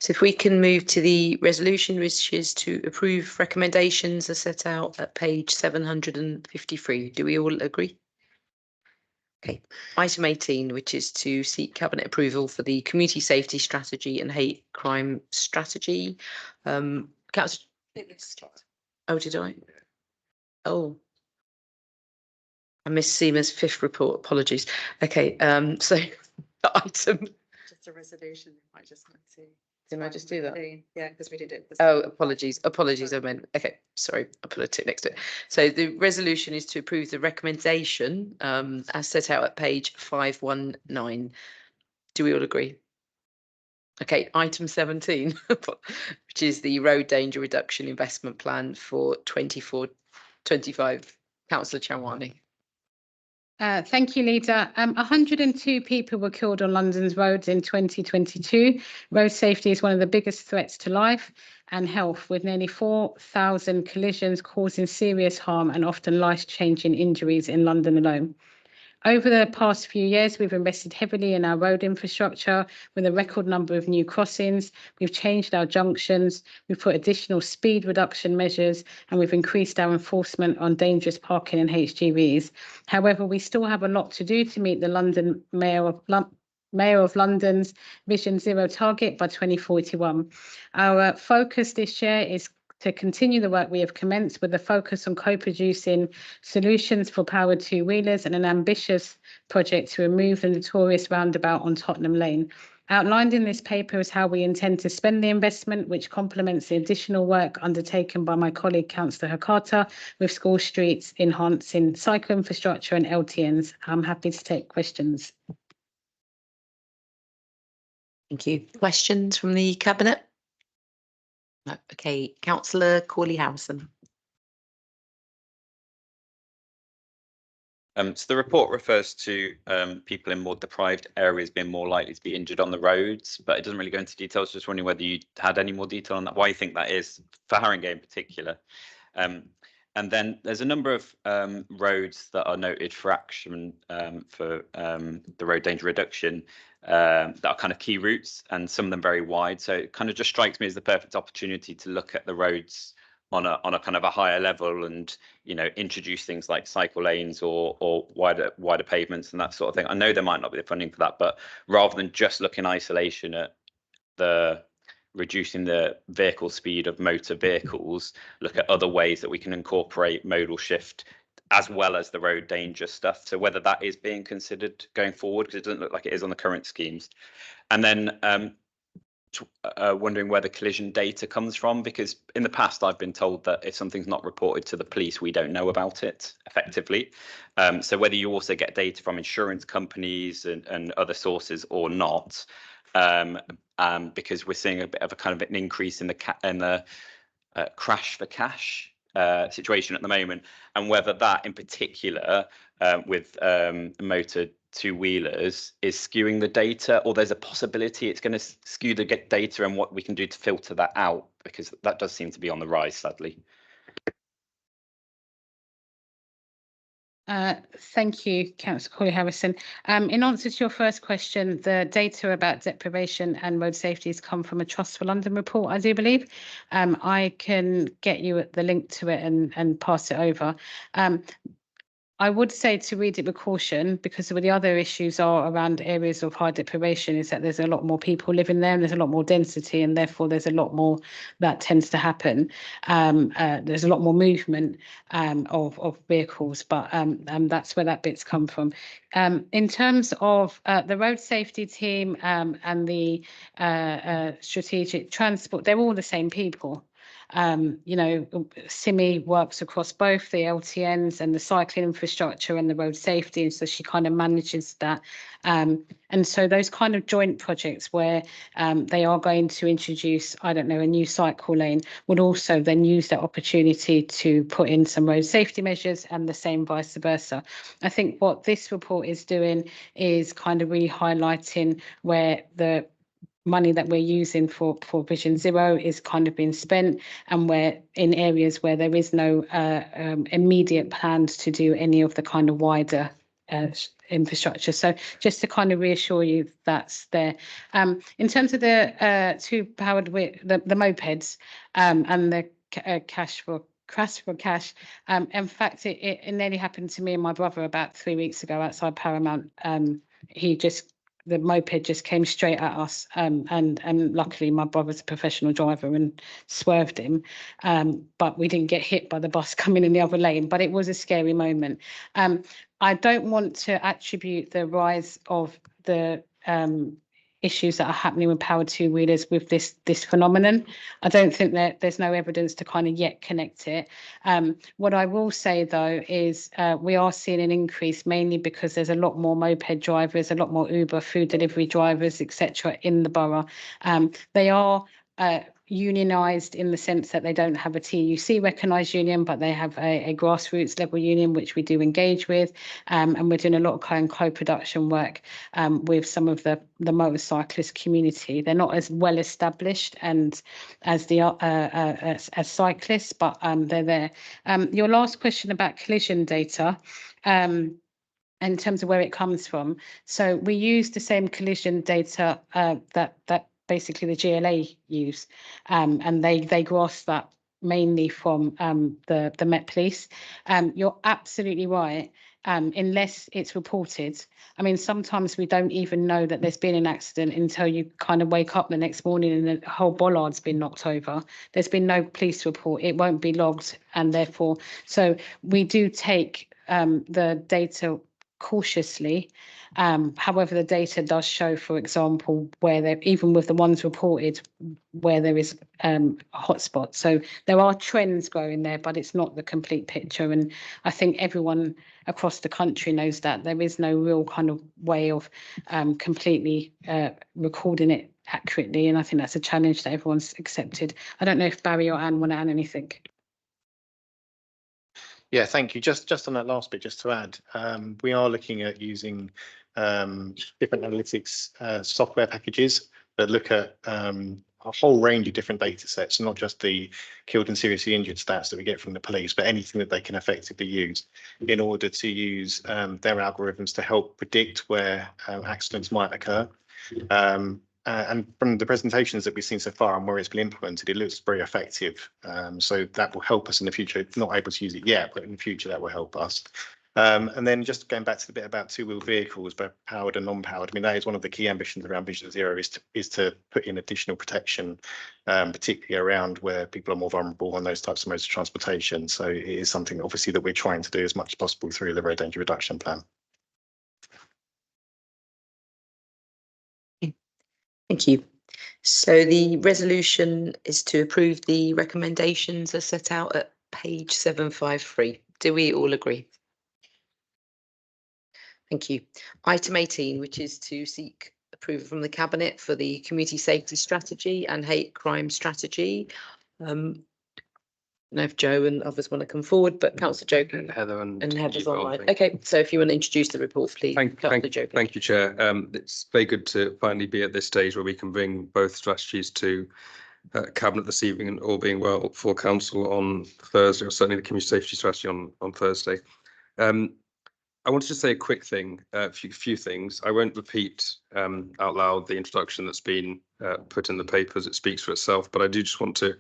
So if we can move to the resolution, which is to approve recommendations as set out at page 753. Do we all agree? Okay. Item 18, which is to seek cabinet approval for the community safety strategy and hate crime strategy. Councillor. Oh, did I? Oh. I missed Seema's 5th report. Apologies. Okay. So the item. Just a resolution. I just meant to. Didn't I just do that? Yeah, because we did it. Oh, apologies. I meant, okay, sorry, I put a tick next to it. So the resolution is to approve the recommendation as set out at page 519. Do we all agree? Okay, item 17, which is the road danger reduction investment plan for 24-25. Councillor Chanwani. Thank you, Leader. 102 people were killed on London's roads in 2022. Road safety is one of the biggest threats to life and health, with nearly 4,000 collisions causing serious harm and often life-changing injuries in London alone. Over the past few years, we've invested heavily in our road infrastructure with a record number of new crossings. We've changed our junctions, we've put additional speed reduction measures, and we've increased our enforcement on dangerous parking and HGVs. However, we still have a lot to do to meet the London Mayor of London's Vision Zero target by 2041. Our focus this year is to continue the work we have commenced with a focus on co-producing solutions for powered two-wheelers and an ambitious project to remove the notorious roundabout on Tottenham Lane. Outlined in this paper is how we intend to spend the investment, which complements the additional work undertaken by my colleague, Councillor Hakata, with school streets, enhancing cycle infrastructure and LTNs. I'm happy to take questions. Thank you. Questions from the Cabinet? No. Okay, Councillor Corley-Harrison. So the report refers to people in more deprived areas being more likely to be injured on the roads, but it doesn't really go into details. Just wondering whether you had any more detail on that, why you think that is for Haringey in particular. And then there's a number of roads that are noted for action for the road danger reduction that are kind of key routes, and some of them very wide. So it kind of just strikes me as the perfect opportunity to look at the roads on a kind of a higher level, and introduce things like cycle lanes or wider pavements and that sort of thing. I know there might not be the funding for that, but rather than just look in isolation at the reducing the vehicle speed of motor vehicles, look at other ways that we can incorporate modal shift as well as the road danger stuff. So whether that is being considered going forward, because it doesn't look like it is on the current schemes. And then wondering where the collision data comes from, because in the past I've been told that if something's not reported to the police, we don't know about it effectively. So whether you also get data from insurance companies and other sources or not, because we're seeing a bit of a kind of an increase in the crash for cash situation at the moment, and whether that in particular with motor two-wheelers is skewing the data, or there's a possibility it's going to skew the data, and what we can do to filter that out, because that does seem to be on the rise, sadly. Thank you, Councillor Corley-Harrison. In answer to your first question, the data about deprivation and road safety has come from a Trust for London report, I do believe. I can get you the link to it and pass it over. I would say to read it with caution, because the other issues are around areas of high deprivation, is that there's a lot more people living there and there's a lot more density, and therefore there's a lot more that tends to happen. There's a lot more movement of vehicles, but that's where that bit's come from. In terms of the road safety team and the strategic transport, they're all the same people. Simi works across both the LTNs and the cycling infrastructure and the road safety, and so she kind of manages that. And so those kind of joint projects where they are going to introduce, I don't know, a new cycle lane, would also then use that opportunity to put in some road safety measures, and the same vice versa. I think what this report is doing is kind of really highlighting where the money that we're using for Vision Zero is kind of being spent, and where in areas where there is no immediate plans to do any of the kind of wider infrastructure. So just to kind of reassure you, that's there. In terms of the two powered with the mopeds and the cash for cash. In fact, it nearly happened to me and my brother about 3 weeks ago outside Paramount. The moped just came straight at us, and luckily my brother's a professional driver and swerved him, but we didn't get hit by the bus coming in the other lane, but it was a scary moment. I don't want to attribute the rise of the issues that are happening with powered two-wheelers with this phenomenon. I don't think that there's no evidence to kind of yet connect it. What I will say though is we are seeing an increase, mainly because there's a lot more moped drivers, a lot more Uber food delivery drivers, etc. in the borough. They are unionised in the sense that they don't have a TUC recognised union, but they have a grassroots level union, which we do engage with. And we're doing a lot of co-production work with some of the motorcyclist community. They're not as well established and as the as cyclists, but they're there. Your last question about collision data. In terms of where it comes from. So we use the same collision data that basically the GLA use, and they grasp that mainly from the Met Police. You're absolutely right. Unless it's reported, I mean, sometimes we don't even know that there's been an accident until you kind of wake up the next morning and the whole bollard's been knocked over. There's been no police report. It won't be logged, and therefore, so we do take the data cautiously. However, the data does show, for example, where there, even with the ones reported, where there is a hotspot. So there are trends going there, but it's not the complete picture. And I think everyone across the country knows that there is no real kind of way of completely recording it accurately. And I think that's a challenge that everyone's accepted. I don't know if Barry or Anne want to add anything. Yeah, thank you. Just on that last bit, just to add, we are looking at using different analytics software packages that look at a whole range of different data sets, not just the killed and seriously injured stats that we get from the police, but anything that they can effectively use in order to use their algorithms to help predict where accidents might occur. And from the presentations that we've seen so far and where it's been implemented, it looks very effective. So that will help us in the future. Not able to use it yet, but in the future that will help us. And then just going back to the bit about two-wheel vehicles, both powered and non-powered. I mean, that is one of the key ambitions around Vision Zero is to put in additional protection, particularly around where people are more vulnerable on those types of modes of transportation. So it is something obviously that we're trying to do as much as possible through the road danger reduction plan. Thank you. So the resolution is to approve the recommendations as set out at page 753. Do we all agree? Thank you. Item 18, which is to seek approval from the Cabinet for the Community Safety Strategy and Hate Crime Strategy. I don't know if Joe and others want to come forward, but Councillor Joe And Heather and Heather's Yvonne, online. thank you. Okay, so if you want to introduce the report, please. Thank you, Chair. It's very good to finally be at this stage where we can bring both strategies to Cabinet this evening, and all being well for Council on Thursday, or certainly the Community Safety Strategy on Thursday. I wanted to say a quick thing, a few things. I won't repeat out loud the introduction that's been put in the papers. It speaks for itself, but I do just want to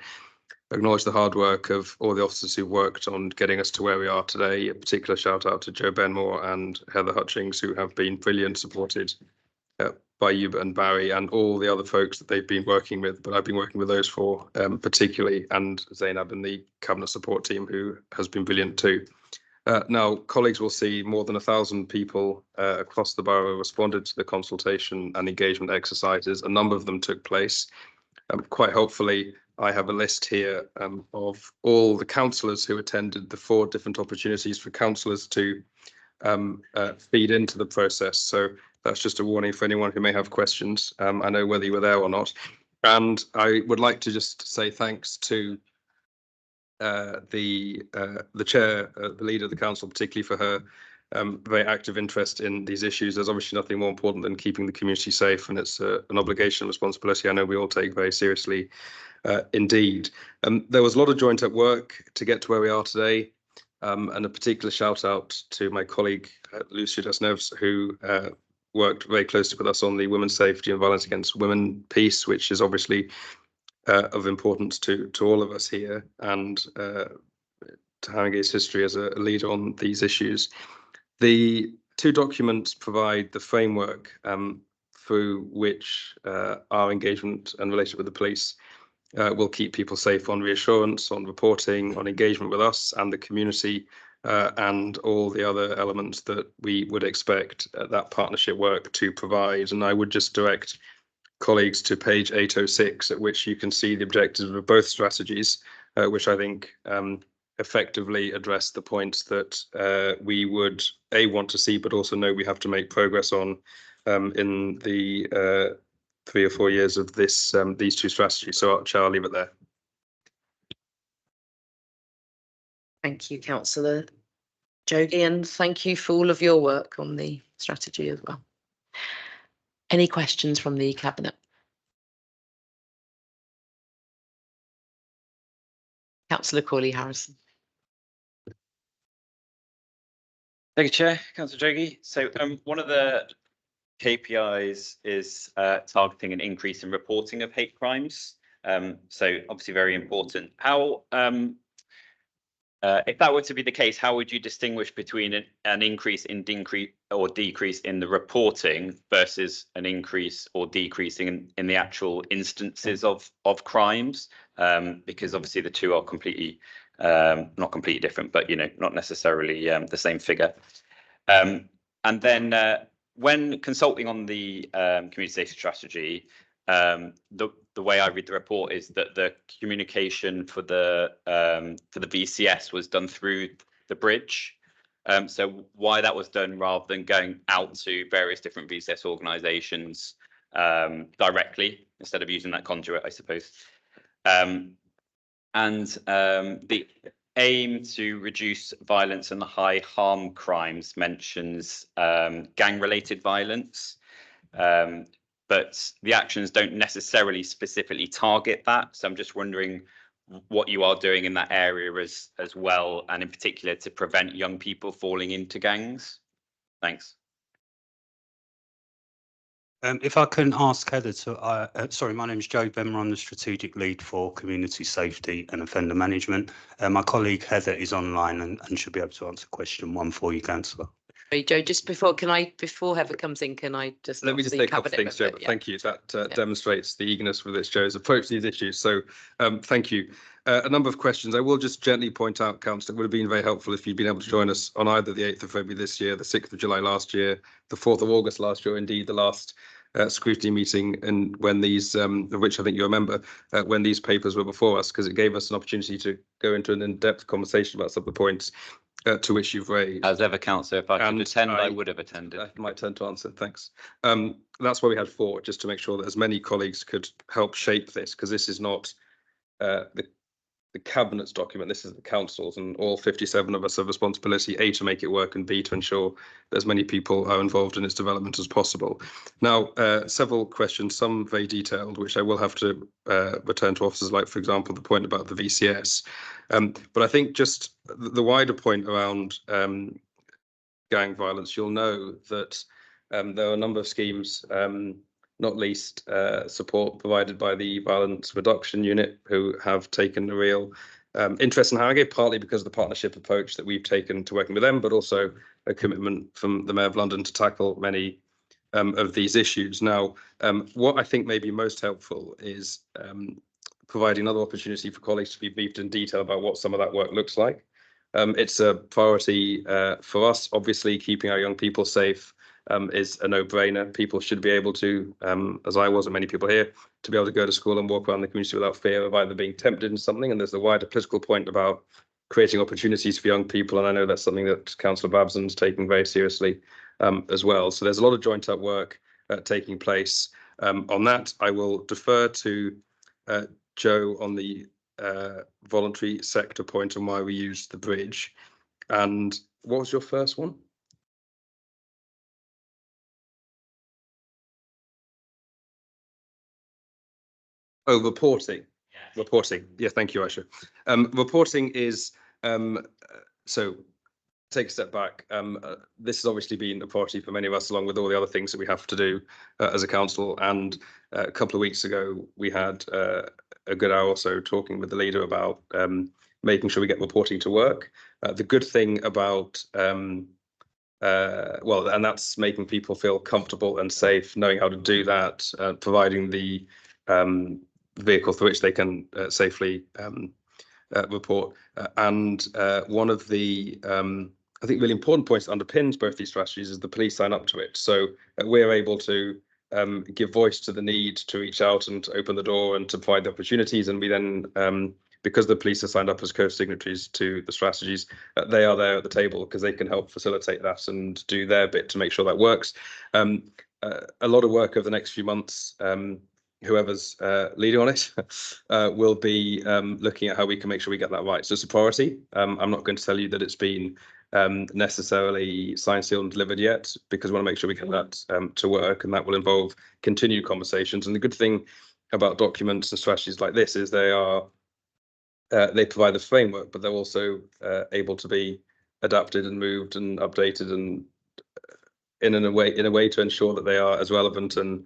acknowledge the hard work of all the officers who worked on getting us to where we are today. A particular shout out to Joe Benmore and Heather Hutchings, who have been brilliant, supported by you and Barry and all the other folks that they've been working with. But I've been working with those four particularly, and Zainab and the Cabinet support team, who has been brilliant too. Now, colleagues will see more than 1,000 people across the borough responded to the consultation and engagement exercises. A number of them took place. Quite helpfully, I have a list here of all the councillors who attended the 4 different opportunities for councillors to feed into the process. So that's just a warning for anyone who may have questions. I know whether you were there or not. And I would like to just say thanks to the chair, the leader of the council, particularly for her very active interest in these issues. There's obviously nothing more important than keeping the community safe, and it's an obligation and responsibility I know we all take very seriously indeed. There was a lot of joint up work to get to where we are today, and a particular shout out to my colleague Lucia Desneves, who worked very closely with us on the women's safety and violence against women piece, which is obviously of importance to all of us here, and to Haringey's history as a leader on these issues. The 2 documents provide the framework through which our engagement and relationship with the police will keep people safe, on reassurance, on reporting, on engagement with us and the community, and all the other elements that we would expect that partnership work to provide. And I would just direct colleagues to page 806, at which you can see the objectives of both strategies, which I think effectively address the points that we would want to see, but also know we have to make progress on in the 3 or 4 years of this these two strategies. So Chair, I'll leave it there. Thank you, Councillor Jogee, and thank you for all of your work on the strategy as well. Any questions from the Cabinet? Councillor Corley-Harrison. Thank you, Chair. Councillor Jogee. So one of the KPIs is targeting an increase in reporting of hate crimes. So obviously very important. How, if that were to be the case, how would you distinguish between an increase in decrease in the reporting versus an increase or decreasing in the actual instances of crimes? Because obviously the two are completely, not completely different, but not necessarily the same figure. And then when consulting on the community safety strategy, the way I read the report is that the communication for the VCS was done through the bridge. So why that was done rather than going out to various different VCS organisations directly instead of using that conduit, I suppose. And the aim to reduce violence and high harm crimes mentions gang-related violence. But the actions don't necessarily specifically target that. So I'm just wondering what you are doing in that area as well, and in particular to prevent young people falling into gangs. Thanks. If I can ask Heather to, sorry, my name is Joe Bemmer. I'm the strategic lead for community safety and offender management. My colleague Heather is online and should be able to answer question 1 for you, Councillor. Joe, just before, before Heather comes in, can I just let me just say a couple of things, Joe? But thank you. That demonstrates the eagerness with which Joe's approached these issues. So thank you. A number of questions. I will just gently point out, Councillor, it would have been very helpful if you'd been able to join us on either the 8th of February this year, the 6th of July last year, the 4th of August last year, or indeed the last scrutiny meeting, and when these, of which I think you remember, when these papers were before us, because it gave us an opportunity to go into an in-depth conversation about some of the points to which you've raised. As ever, Councillor, if I could attend, I would have attended. My turn to answer, thanks. That's why we had 4, just to make sure that as many colleagues could help shape this, because this is not the Cabinet's document, this is the Council's, and all 57 of us have responsibility, A, to make it work, and B, to ensure that as many people are involved in its development as possible. Now, several questions, some very detailed, which I will have to return to officers, like, for example, the point about the VCS. But I think just the wider point around gang violence, you'll know that there are a number of schemes, not least support provided by the Violence Reduction Unit, who have taken a real interest in Harrogate, partly because of the partnership approach that we've taken to working with them, but also a commitment from the Mayor of London to tackle many of these issues. Now, what I think may be most helpful is providing another opportunity for colleagues to be briefed in detail about what some of that work looks like. It's a priority for us. Obviously, keeping our young people safe is a no-brainer. People should be able to, as I was and many people here, to be able to go to school and walk around the community without fear of either being tempted into something. And there's the wider political point about creating opportunities for young people. And I know that's something that Councillor Babson's taking very seriously as well. So there's a lot of joint up work taking place on that. I will defer to Joe on the voluntary sector point and why we used the bridge. And what was your first one? Oh, reporting. Reporting. Yeah, thank you, Aisha. Reporting is, so take a step back. This has obviously been a priority for many of us, along with all the other things that we have to do as a council. And a couple of weeks ago, we had a good hour or so talking with the leader about making sure we get reporting to work. The good thing about, well, and that's making people feel comfortable and safe, knowing how to do that, providing the vehicle through which they can safely report. And one of the, I think, really important points that underpins both these strategies is the police sign up to it. So we're able to give voice to the need to reach out and to open the door and to provide the opportunities. And we then, because the police are signed up as co-signatories to the strategies, they are there at the table because they can help facilitate that and do their bit to make sure that works. a lot of work over the next few months. Whoever's leading on it will be looking at how we can make sure we get that right. So it's a priority. I'm not going to tell you that it's been necessarily signed, sealed and delivered yet, because we want to make sure we get that to work, and that will involve continued conversations. And the good thing about documents and strategies like this is they provide the framework, but they're also able to be adapted and moved and updated and in a way to ensure that they are as relevant and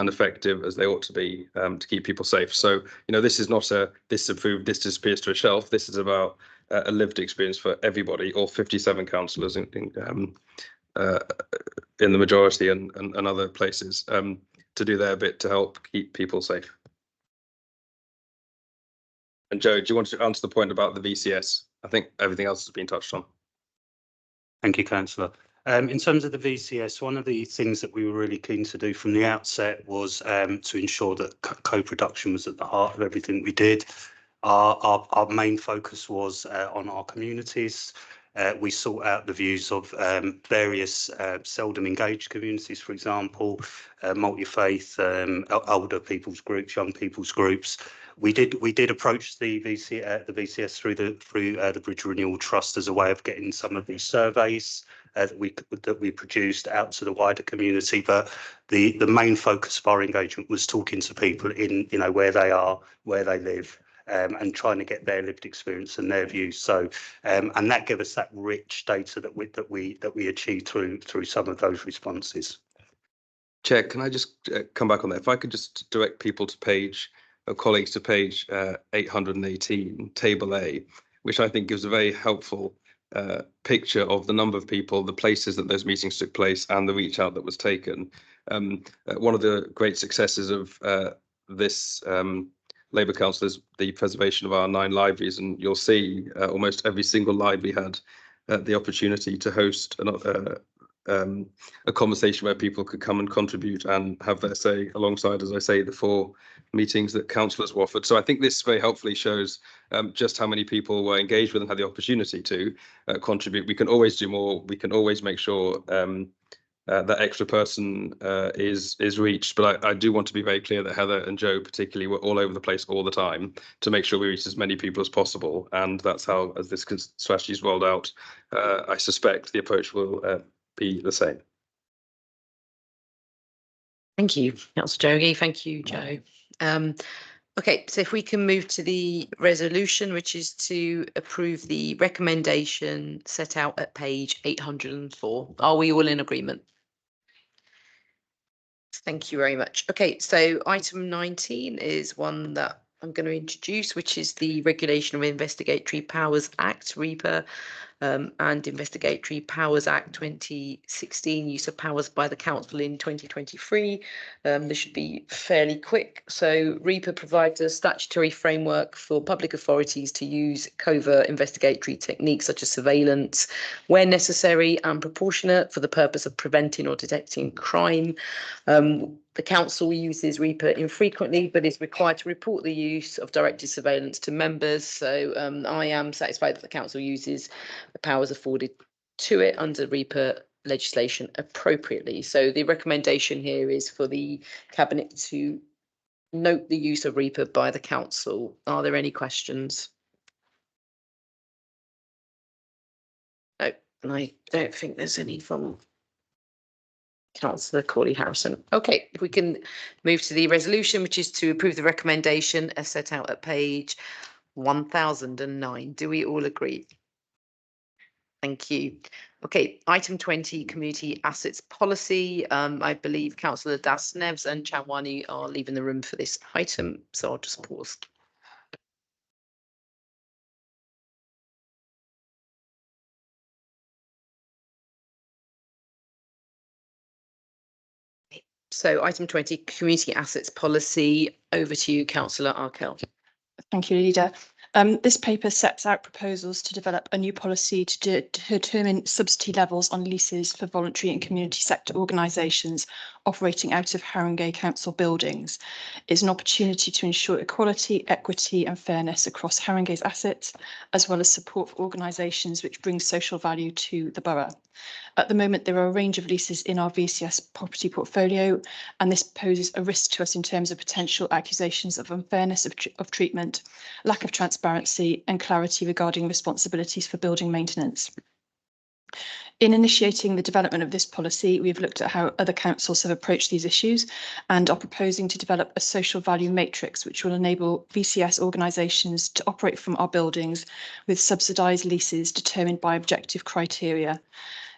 effective as they ought to be to keep people safe. So, you know, this is not this approved, this disappears to a shelf. This is about a lived experience for everybody, all 57 councillors in the majority and other places to do their bit to help keep people safe. And Joe, do you want to answer the point about the VCS? I think everything else has been touched on. Thank you, Councillor. In terms of the VCS, one of the things that we were really keen to do from the outset was to ensure that co-production was at the heart of everything we did. Our main focus was on our communities. We sought out the views of various seldom engaged communities, for example, multi-faith, older people's groups, young people's groups. We did approach the VCS through the Bridge Renewal Trust as a way of getting some of these surveys that we produced out to the wider community. But the main focus of our engagement was talking to people in, you know, where they are, where they live, and trying to get their lived experience and their views. So and that gave us that rich data that we achieved through some of those responses. Chair, can I just come back on that? If I could just direct people to colleagues to page 818, table A, which I think gives a very helpful picture of the number of people, the places that those meetings took place, and the reach out that was taken. One of the great successes of this Labour Council is the preservation of our 9 libraries, and you'll see almost every single library had the opportunity to host a conversation where people could come and contribute and have their say alongside, as I say, the 4 meetings that councillors were offered. So I think this very helpfully shows just how many people were engaged with and had the opportunity to contribute. We can always do more. We can always make sure that extra person is reached. But I do want to be very clear that Heather and Joe particularly were all over the place all the time to make sure we reach as many people as possible. And that's how, as this strategy is rolled out, I suspect the approach will be the same. Thank you, Councillor Jogee. Thank you, Joe. Okay, so if we can move to the resolution, which is to approve the recommendation set out at page 804. Are we all in agreement? Thank you very much. Okay, so item 19 is one that I'm going to introduce, which is the Regulation of Investigatory Powers Act, REPA, and Investigatory Powers Act 2016, use of powers by the council in 2023. This should be fairly quick. So REPA provides a statutory framework for public authorities to use covert investigatory techniques such as surveillance where necessary and proportionate for the purpose of preventing or detecting crime. The council uses REPA infrequently, but is required to report the use of directed surveillance to members. So I am satisfied that the council uses the powers afforded to it under REPA legislation appropriately. So the recommendation here is for the Cabinet to note the use of REPA by the council. Are there any questions? No, and I don't think there's any from Councillor Corley-Harrison. Okay, if we can move to the resolution, which is to approve the recommendation as set out at page 1009. Do we all agree? Thank you. Okay, item 20, Community Assets Policy. I believe Councillor Das Neves and Chanwani are leaving the room for this item, so I'll just pause. So item 20, Community Assets Policy. Over to you, Councillor Arkell. Thank you, Leader. This paper sets out proposals to develop a new policy to determine subsidy levels on leases for voluntary and community sector organisations operating out of Haringey Council buildings. It's an opportunity to ensure equality, equity and fairness across Haringey's assets, as well as support for organisations which bring social value to the borough. At the moment, there are a range of leases in our VCS property portfolio, and this poses a risk to us in terms of potential accusations of unfairness of treatment, lack of transparency and clarity regarding responsibilities for building maintenance. In initiating the development of this policy, we've looked at how other councils have approached these issues and are proposing to develop a social value matrix which will enable VCS organisations to operate from our buildings with subsidised leases determined by objective criteria.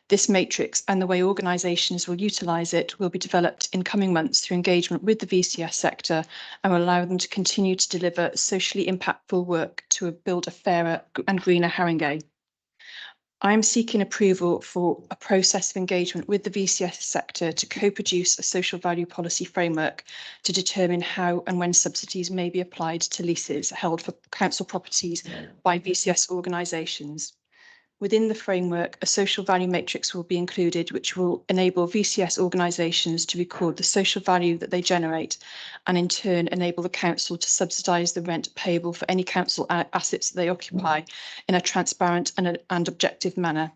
This matrix and the way organisations will utilise it will be developed in coming months through engagement with the VCS sector and will allow them to continue to deliver socially impactful work to build a fairer and greener Haringey. I am seeking approval for a process of engagement with the VCS sector to co-produce a social value policy framework to determine how and when subsidies may be applied to leases held for council properties by VCS organisations. Within the framework, a social value matrix will be included, which will enable VCS organisations to record the social value that they generate and in turn enable the council to subsidise the rent payable for any council assets that they occupy in a transparent and objective manner.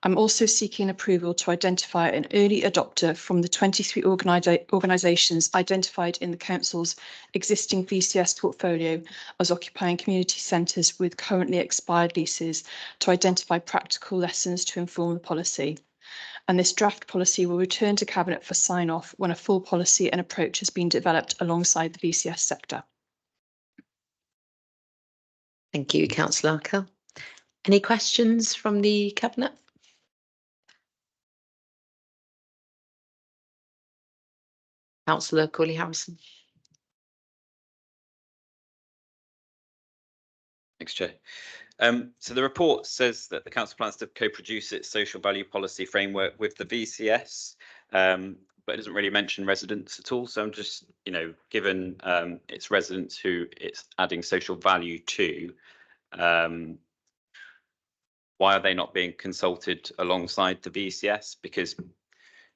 I'm also seeking approval to identify an early adopter from the 23 organisations identified in the Council's existing VCS portfolio as occupying community centres with currently expired leases to identify practical lessons to inform the policy. And this draft policy will return to Cabinet for sign-off when a full policy and approach has been developed alongside the VCS sector. Thank you, Councillor Arkell. Any questions from the Cabinet? Councillor Corley-Harrison. Thanks, Chair. So the report says that the council plans to co-produce its social value policy framework with the VCS, but it doesn't really mention residents at all. So I'm just, given it's residents who it's adding social value to, why are they not being consulted alongside the VCS? Because,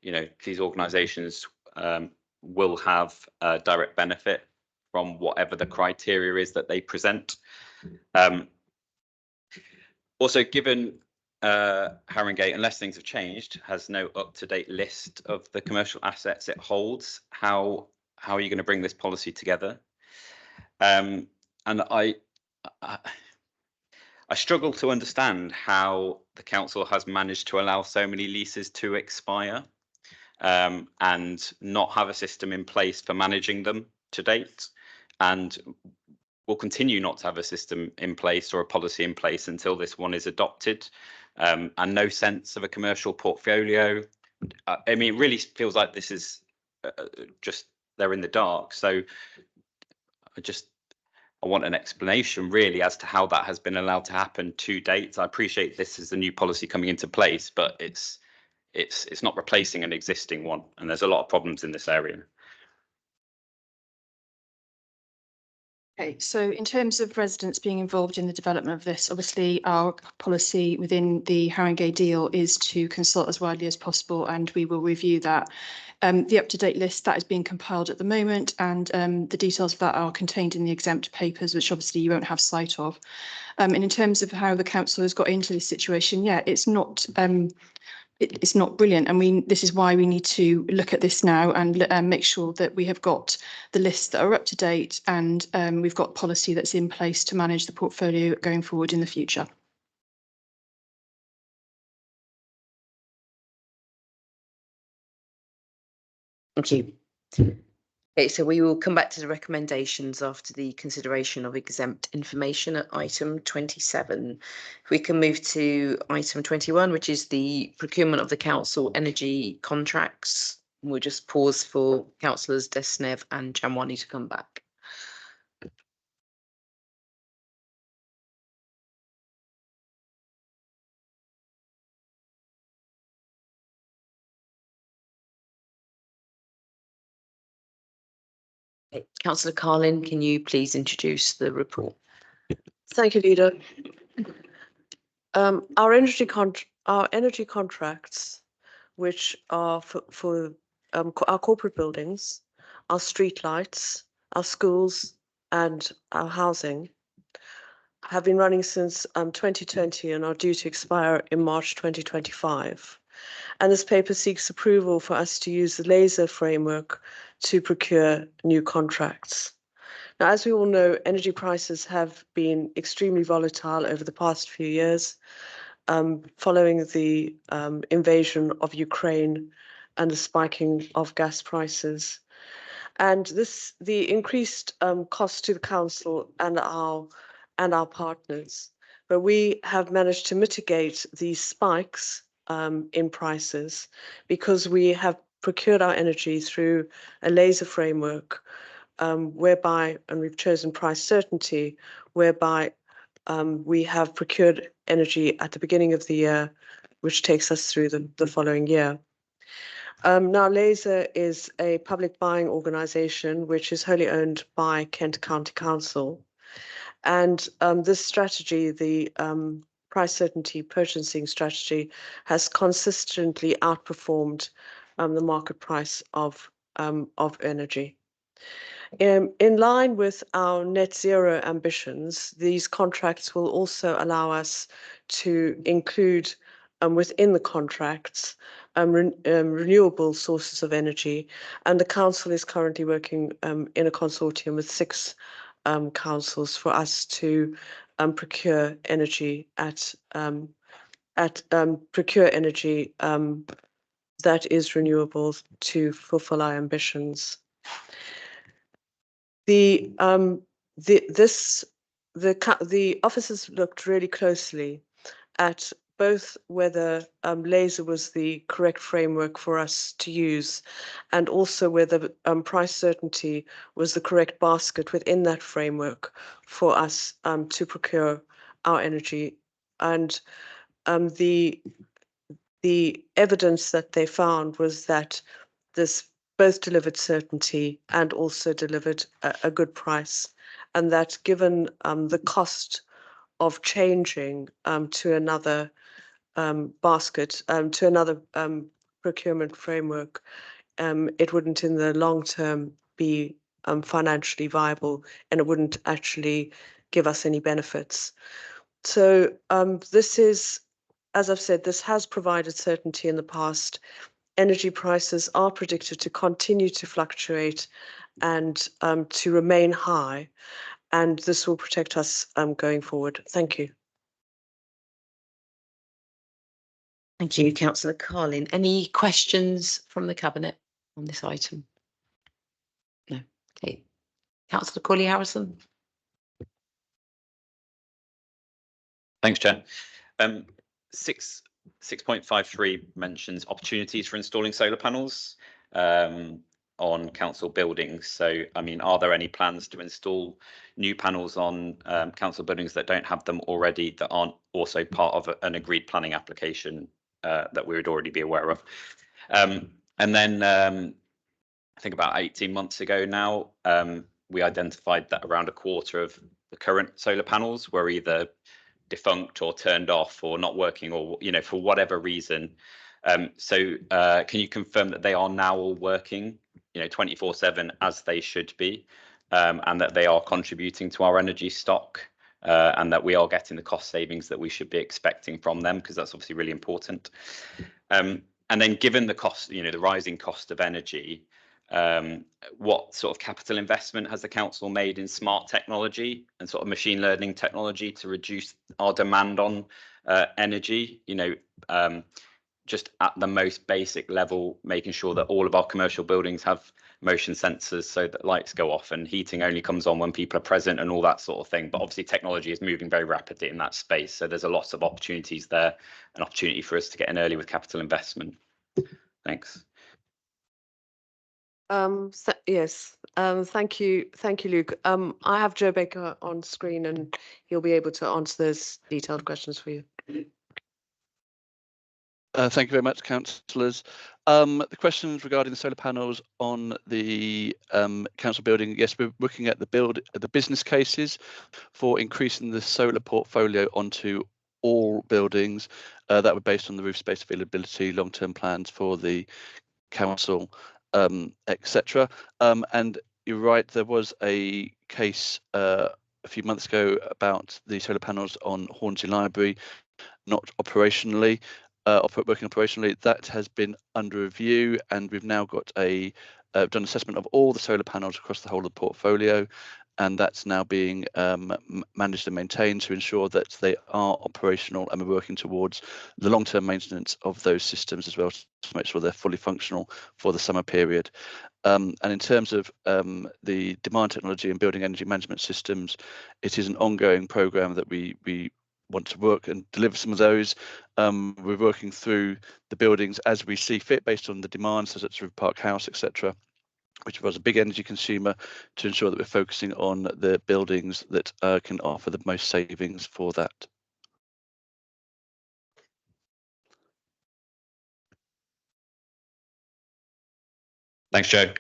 these organisations will have a direct benefit from whatever the criteria is that they present. Also, given Haringey, unless things have changed, has no up-to-date list of the commercial assets it holds, how are you going to bring this policy together? And I struggle to understand how the council has managed to allow so many leases to expire and not have a system in place for managing them to date, and will continue not to have a system in place or a policy in place until this one is adopted, and no sense of a commercial portfolio. I mean, it really feels like this is just they're in the dark. So I want an explanation really as to how that has been allowed to happen to date. I appreciate this is the new policy coming into place, but it's not replacing an existing one, and there's a lot of problems in this area. Okay, so in terms of residents being involved in the development of this, obviously our policy within the Haringey deal is to consult as widely as possible, and we will review that. The up-to-date list that is being compiled at the moment, and the details of that are contained in the exempt papers, which obviously you won't have sight of. And in terms of how the council has got into this situation, yeah, it's not brilliant. I mean, this is why we need to look at this now and make sure that we have got the lists that are up to date, and we've got policy that's in place to manage the portfolio going forward in the future. Thank you. Okay, so we will come back to the recommendations after the consideration of exempt information at item 27. If we can move to item 21, which is the procurement of the council energy contracts. We'll just pause for councillors Desnev and Chamwani to come back. Okay, Councillor Carlin, can you please introduce the report? Thank you, Leader. Our energy contracts, which are for our corporate buildings, our streetlights, our schools, and our housing have been running since 2020 and are due to expire in March 2025. And this paper seeks approval for us to use the LASER framework to procure new contracts. Now, as we all know, energy prices have been extremely volatile over the past few years, following the invasion of Ukraine and the spiking of gas prices. And the increased cost to the council and our partners. But we have managed to mitigate these spikes in prices because we have procured our energy through a LASER framework, whereby, and we've chosen price certainty, whereby we have procured energy at the beginning of the year, which takes us through the following year. Now, LASER is a public buying organisation which is wholly owned by Kent County Council. And this strategy, the price certainty purchasing strategy, has consistently outperformed the market price of energy. In line with our net zero ambitions, these contracts will also allow us to include within the contracts renewable sources of energy. And the council is currently working in a consortium with 6 councils for us to procure energy that is renewable to fulfill our ambitions. The officers looked really closely at both whether LASER was the correct framework for us to use, and also whether price certainty was the correct basket within that framework for us to procure our energy. And the evidence that they found was that this both delivered certainty and also delivered a good price, and that given the cost of changing to another basket, to another procurement framework, it wouldn't in the long term be financially viable, and it wouldn't actually give us any benefits. So this is, as I've said, this has provided certainty in the past. Energy prices are predicted to continue to fluctuate and to remain high, and this will protect us going forward. Thank you. Thank you, Councillor Carlin. Any questions from the Cabinet on this item? No. Okay. Councillor Colley-Harrison. Thanks, Chair. 6.53 mentions opportunities for installing solar panels on council buildings. So, I mean, are there any plans to install new panels on council buildings that don't have them already, that aren't also part of an agreed planning application that we would already be aware of? And then I think about 18 months ago now, we identified that around a quarter of the current solar panels were either defunct or turned off or not working, or, you know, for whatever reason. So can you confirm that they are now all working, you know, 24/7 as they should be, and that they are contributing to our energy stock, and that we are getting the cost savings that we should be expecting from them, because that's obviously really important. And then, given the cost, you know, the rising cost of energy, what sort of capital investment has the council made in smart technology and sort of machine learning technology to reduce our demand on energy? You know, just at the most basic level, making sure that all of our commercial buildings have motion sensors so that lights go off and heating only comes on when people are present and all that sort of thing. But obviously technology is moving very rapidly in that space. So there's a lot of opportunities there, an opportunity for us to get in early with capital investment. Thanks. Yes, thank you, Luke. I have Joe Baker on screen and he'll be able to answer those detailed questions for you. Thank you very much, councillors. The questions regarding the solar panels on the council building. Yes, we're looking at the business cases for increasing the solar portfolio onto all buildings. That were based on the roof space availability, long-term plans for the council, etc. And you're right, there was a case a few months ago about the solar panels on Hornsey Library not operationally, working operationally. That has been under review, and we've now got a done assessment of all the solar panels across the whole of the portfolio, and that's now being managed and maintained to ensure that they are operational, and we're working towards the long-term maintenance of those systems as well to make sure they're fully functional for the summer period. And in terms of the demand technology and building energy management systems, it is an ongoing programme that we want to work and deliver some of those. We're working through the buildings as we see fit based on the demands, such as Park House, etc., which was a big energy consumer, to ensure that we're focusing on the buildings that can offer the most savings for that. Thanks, Joe.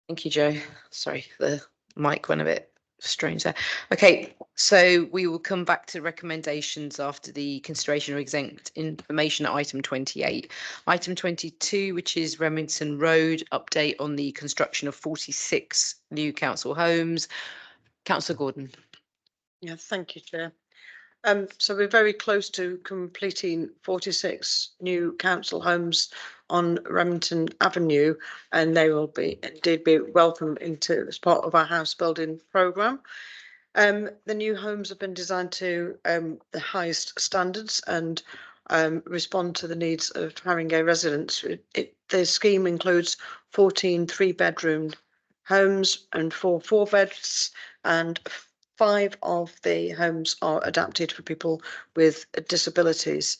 Thank you, Joe. Sorry, the mic went a bit strange there. Okay, so we will come back to recommendations after the consideration of exempt information at item 28. Item 22, which is Remington Road, update on the construction of 46 new council homes. Councillor Gordon. Yeah, thank you, Chair. So we're very close to completing 46 new council homes on Remington Avenue, and they will indeed be welcome into as part of our house building programme. The new homes have been designed to the highest standards and respond to the needs of Haringey residents. The scheme includes 14 three-bedroom homes and 4 4-beds, and 5 of the homes are adapted for people with disabilities.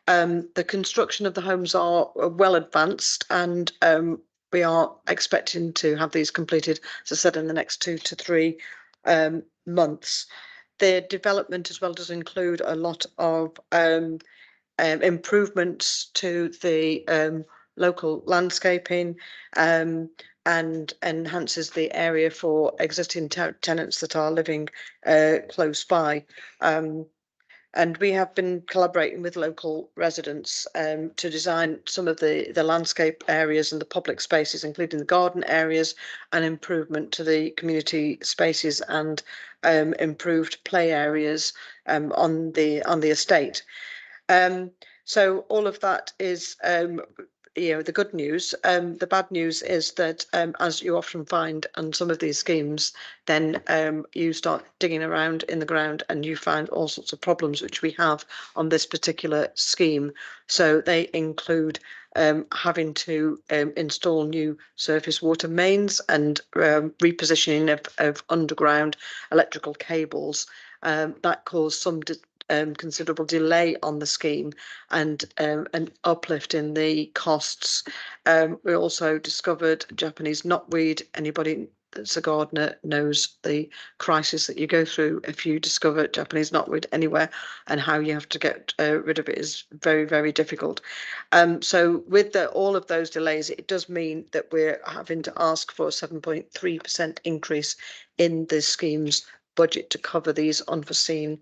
The construction of the homes are well advanced, and we are expecting to have these completed, as I said, in the next 2 to 3 months. The development as well does include a lot of improvements to the local landscaping, and enhances the area for existing tenants that are living close by. And we have been collaborating with local residents to design some of the landscape areas and the public spaces, including the garden areas, and improvement to the community spaces and improved play areas on the estate. So all of that is the good news. The bad news is that, as you often find on some of these schemes, then you start digging around in the ground and you find all sorts of problems, which we have on this particular scheme. So they include having to install new surface water mains and repositioning of underground electrical cables. That caused some considerable delay on the scheme and an uplift in the costs. We also discovered Japanese knotweed. Anybody that's a gardener knows the crisis that you go through if you discover Japanese knotweed anywhere, and how you have to get rid of it is very, very difficult. So with all of those delays, it does mean that we're having to ask for a 7.3% increase in the scheme's budget to cover these unforeseen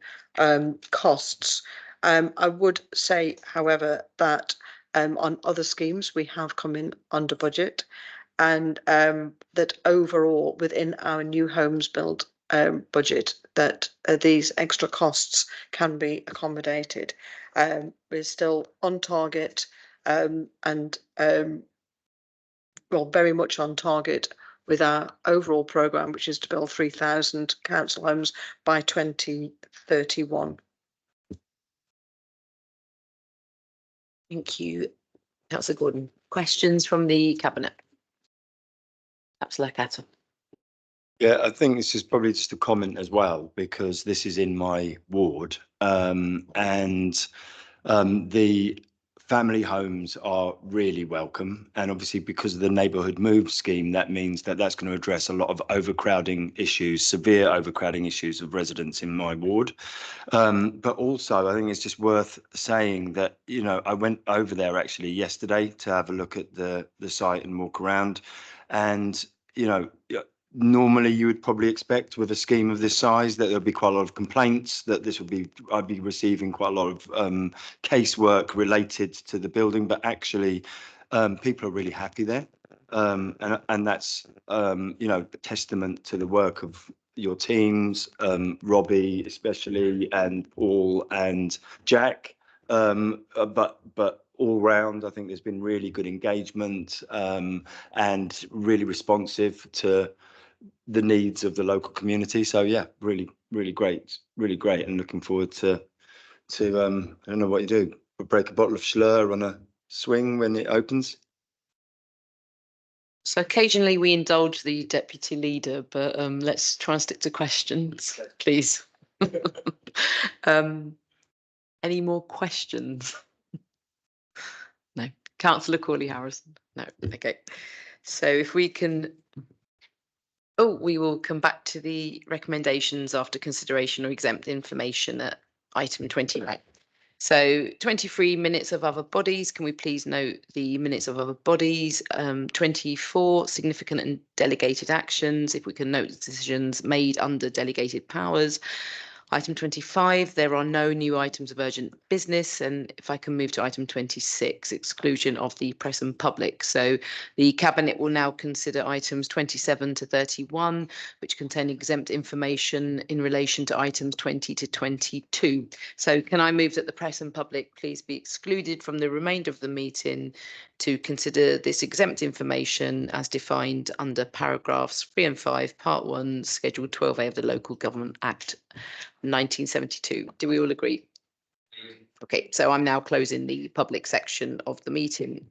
costs. I would say, however, that on other schemes we have come in under budget, and that overall within our new homes build budget, that these extra costs can be accommodated. We're still on target, and well, very much on target with our overall programme, which is to build 3,000 council homes by 2031. Thank you, Councillor Gordon. Questions from the Cabinet? Councillor Caton. Yeah, I think this is probably just a comment as well, because this is in my ward, and the family homes are really welcome, and obviously because of the neighbourhood move scheme, that means that that's going to address a lot of overcrowding issues, severe overcrowding issues of residents in my ward. But also I think it's just worth saying that, you know, I went over there actually yesterday to have a look at the site and walk around, and you know, normally you would probably expect with a scheme of this size, that there'll be quite a lot of complaints, that I'd be receiving quite a lot of casework related to the building, but actually people are really happy there. And that's, you know, a testament to the work of your teams, Robbie especially, and Paul and Jack. But all round, I think there's been really good engagement and really responsive to the needs of the local community. So yeah, really great, and looking forward to I don't know what you do, break a bottle of Schlur on a swing when it opens. So occasionally we indulge the deputy leader, but let's try and stick to questions, please. Any more questions? No. Councillor Corley Harrison? No. Okay. So if we can, we will come back to the recommendations after consideration of exempt information at item 29. So 23 minutes of other bodies. Can we please note the minutes of other bodies? 24 significant and delegated actions. If we can note decisions made under delegated powers. Item 25, there are no new items of urgent business. And if I can move to item 26, exclusion of the press and public. So the Cabinet will now consider items 27 to 31, which contain exempt information in relation to items 20 to 22. So can I move that the press and public please be excluded from the remainder of the meeting to consider this exempt information as defined under paragraphs 3 and 5, part 1, schedule 12A of the Local Government Act 1972. Do we all agree? Okay, so I'm now closing the public section of the meeting.